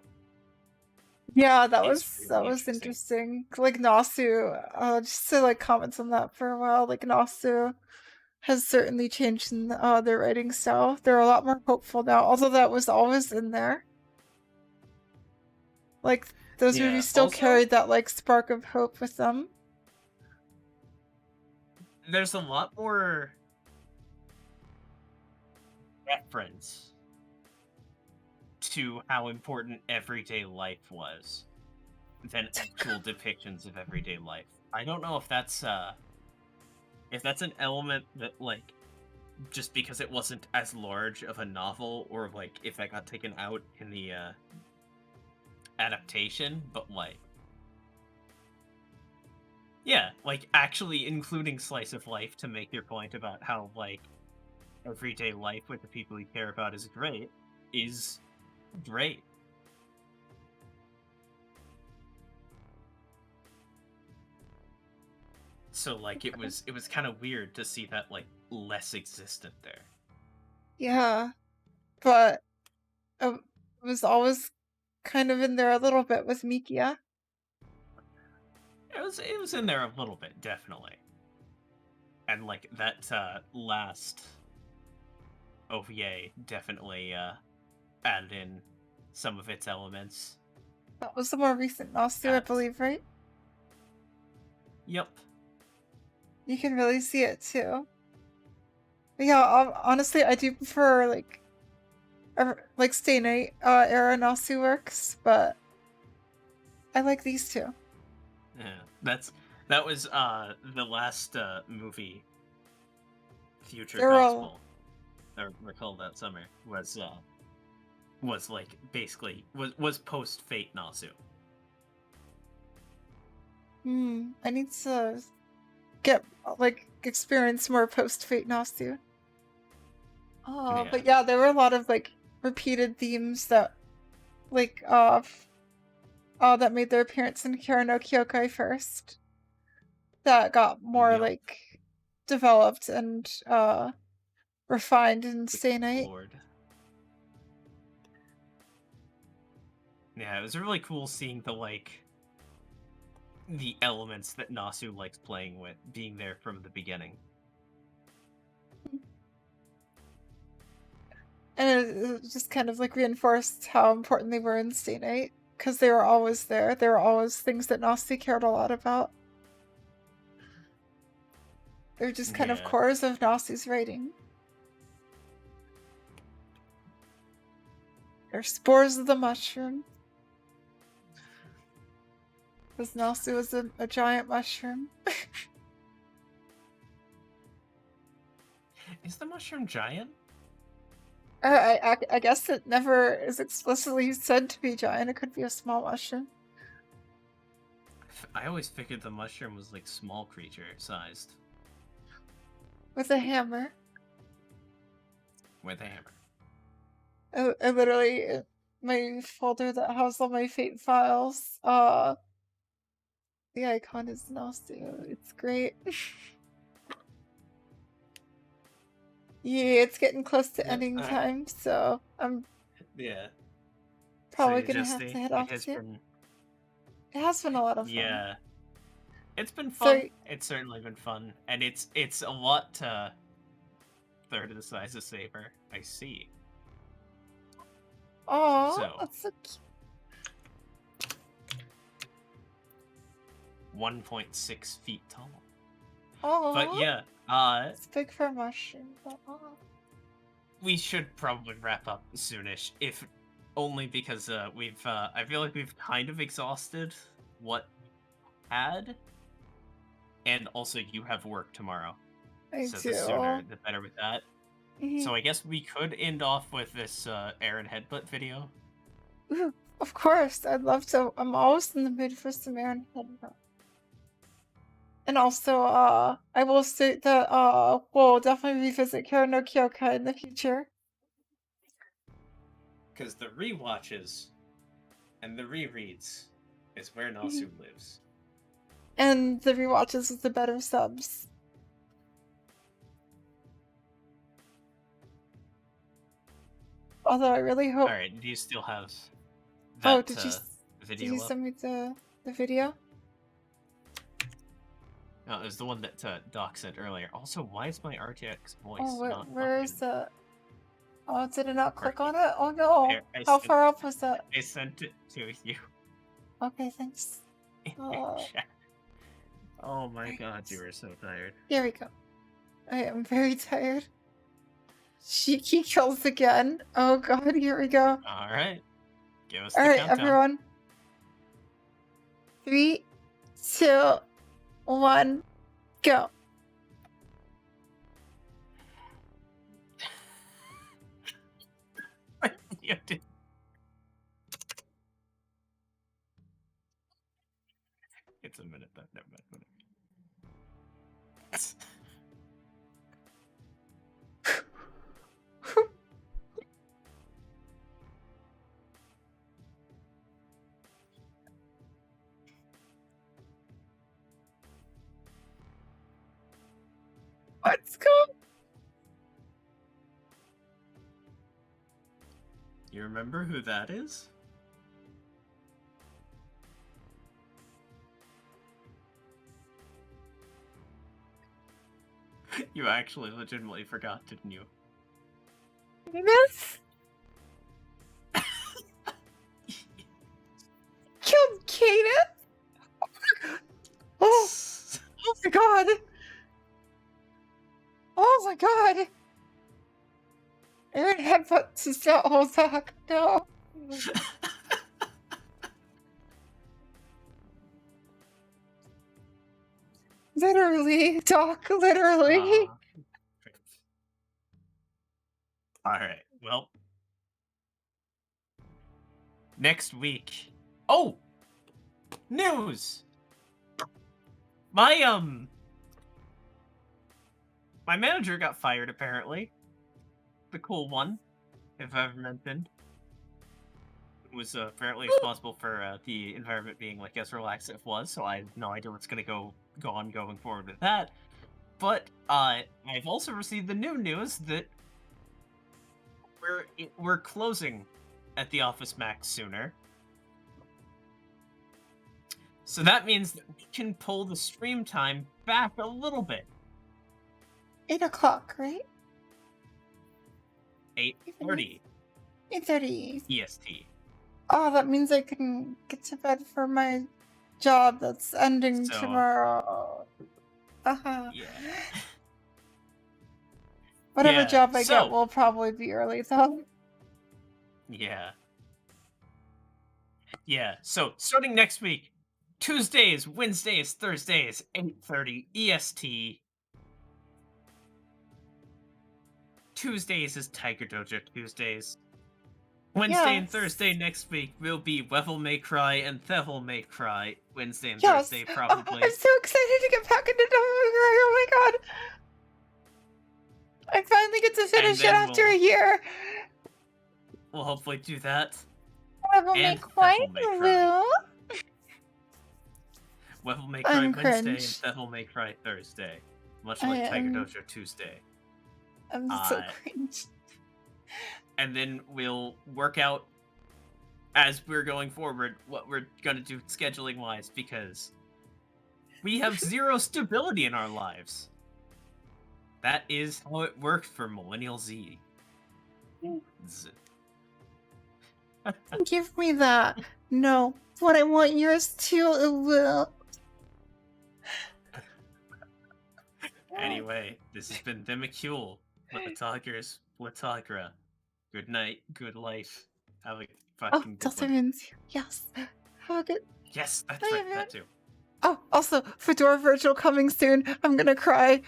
Yeah, that is really was interesting. Like Nasu, just to like comment on that for a while, like Nasu has certainly changed in their writing style. They're a lot more hopeful now, although that was always in there. Like those Yeah, movies still also- carried that like spark of hope with them. There's a lot more reference to how important everyday life was than actual depictions of everyday life. I don't know if that's an element that, like, just because it wasn't as large of a novel, or like if that got taken out in the adaptation, but like, yeah, like actually including slice of life to make your point about how, like, everyday life with the people you care about is great. So like it was kind of weird to see that, like, less existent there. Yeah. but it was always kind of in there a little bit with Mikia. It was in there a little bit, definitely. And like that last OVA definitely added in some of its elements. That was the more recent Nasu, I believe, right? Yep. You can really see it too. But yeah, honestly, I do prefer like Stay Night era Nasu works, but I like these two. Yeah, that was the last movie Future They're all Gospel or recall that summer was like basically was post Fate Nasu. I need to get like experience more post Fate Nasu. Yeah. But yeah, there were a lot of like repeated themes that like that made their appearance in Kara no Kyoukai first. That got more Yep. like developed and refined in Stay Night. Explored. Yeah, it was really cool seeing the elements that Nasu likes playing with being there from the beginning. And it just kind of like reinforced how important they were in Stay Night, because they were always there. There were always things that Nasu cared a lot about. They're just kind of cores of Nasu's writing. They're spores of the mushroom. Because Nasu was a giant mushroom. Is the mushroom giant? I guess it never is explicitly said to be giant. It could be a small mushroom. I always figured the mushroom was like small creature sized. With a hammer. With a hammer. I literally, my folder that has all my Fate files, the icon is Nasu. It's great. Yeah, it's getting close to ending time, so I'm probably gonna have to head off soon. It has been a lot of fun. Yeah. It's been fun. So, it's certainly been fun. And it's a lot to third of the size of Saber. I see. Oh, that's so cute. 1.6 feet tall. Oh, but yeah, it's big for a mushroom. But, we should probably wrap up soonish, if only because we've I feel like we've kind of exhausted what we had, and also you have work tomorrow. So the sooner the better with that. So I guess we could end off with this Aaron Headbutt video. Ooh, of course, I'd love to. I'm always in the mood for some Aaron Headbutt. And also, I will state that we'll definitely revisit Kara no Kyoukai in the future. Because the rewatches and the rereads is where Nasu lives. And the rewatches with the better subs. Although I really hope. Alright, do you still have that did video? Did you send me the video? No, it was the one that Doc sent earlier. Also, why is my RTX voice not where is that? Oh, did it not click on it? Oh no! How far up was that? I sent it to you. Okay, thanks. Oh my god, you were so tired. Here we go. I am very tired. Shiki kills again. Oh god, here we go. Alright. Give us the countdown. Alright, everyone. 3, 2, 1, go. It's a minute though. Never mind. Let's go. You remember who that is? You actually legitimately forgot, didn't you? Miss? Killed Kaden? Oh! Oh my god! Oh my god! Aaron headbutt to start hold back. No. Literally, Doc, literally. Alright, well. Next week. Oh! News! My manager got fired, apparently. The cool one, if I've ever mentioned. Was apparently responsible for the environment being like as relaxed as it was, so I have no idea what's gonna go on going forward with that. But I've also received the new news that we're closing at the Office Max sooner. So that means that we can pull the stream time back a little bit. 8 o'clock, right? 8:30 8:30. EST. Oh, that means I can get to bed for my job that's ending tomorrow. Uh-huh. Yeah. Whatever job I get will probably be early, though. Yeah. Yeah, so starting next week, Tuesdays, Wednesdays, Thursdays, 8:30 EST. Tuesdays is Tiger Dojo Tuesdays. Wednesday and Thursday next week will be Wevel May Cry and Thevil May Cry. Wednesday and Thursday, probably. I'm so excited to get back into Devil May Cry. Oh my god. I finally get to finish it after a year. We'll hopefully do that. Wevel May Cry will. Wevel May Cry Wednesday and Thevil May Cry Thursday. Much like Tiger Dojo Tuesday. I'm so cringe. And then we'll work out as we're going forward what we're gonna do scheduling wise, because we have zero stability in our lives. That is how it works for Millennial Z. Give me that. No, but I want yours too. It will. Anyway, this has been Demicule, Latagra's Latagra. Good night, good life. Have a fucking good one. Yes. Have a good. Yes, that's right, that too. Oh, also, Fedora Virtual coming soon. I'm gonna cry.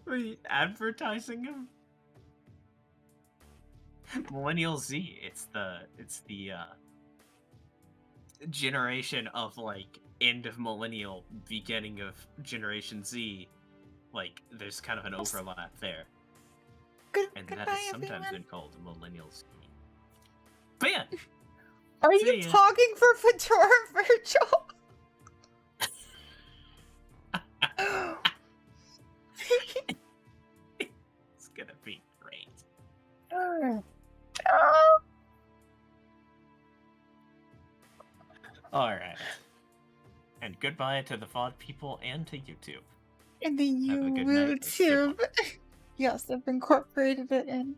Are you advertising him? Millennial Z. It's the generation of like end of millennial, beginning of Generation Z. Like there's kind of an overlap there. And that has sometimes been called Millennial Z. But yeah. Are you talking for Fedora Virtual? It's gonna be great. Alright. And goodbye to the VOD people and to YouTube. And the YouTube. Yes, I've incorporated it in.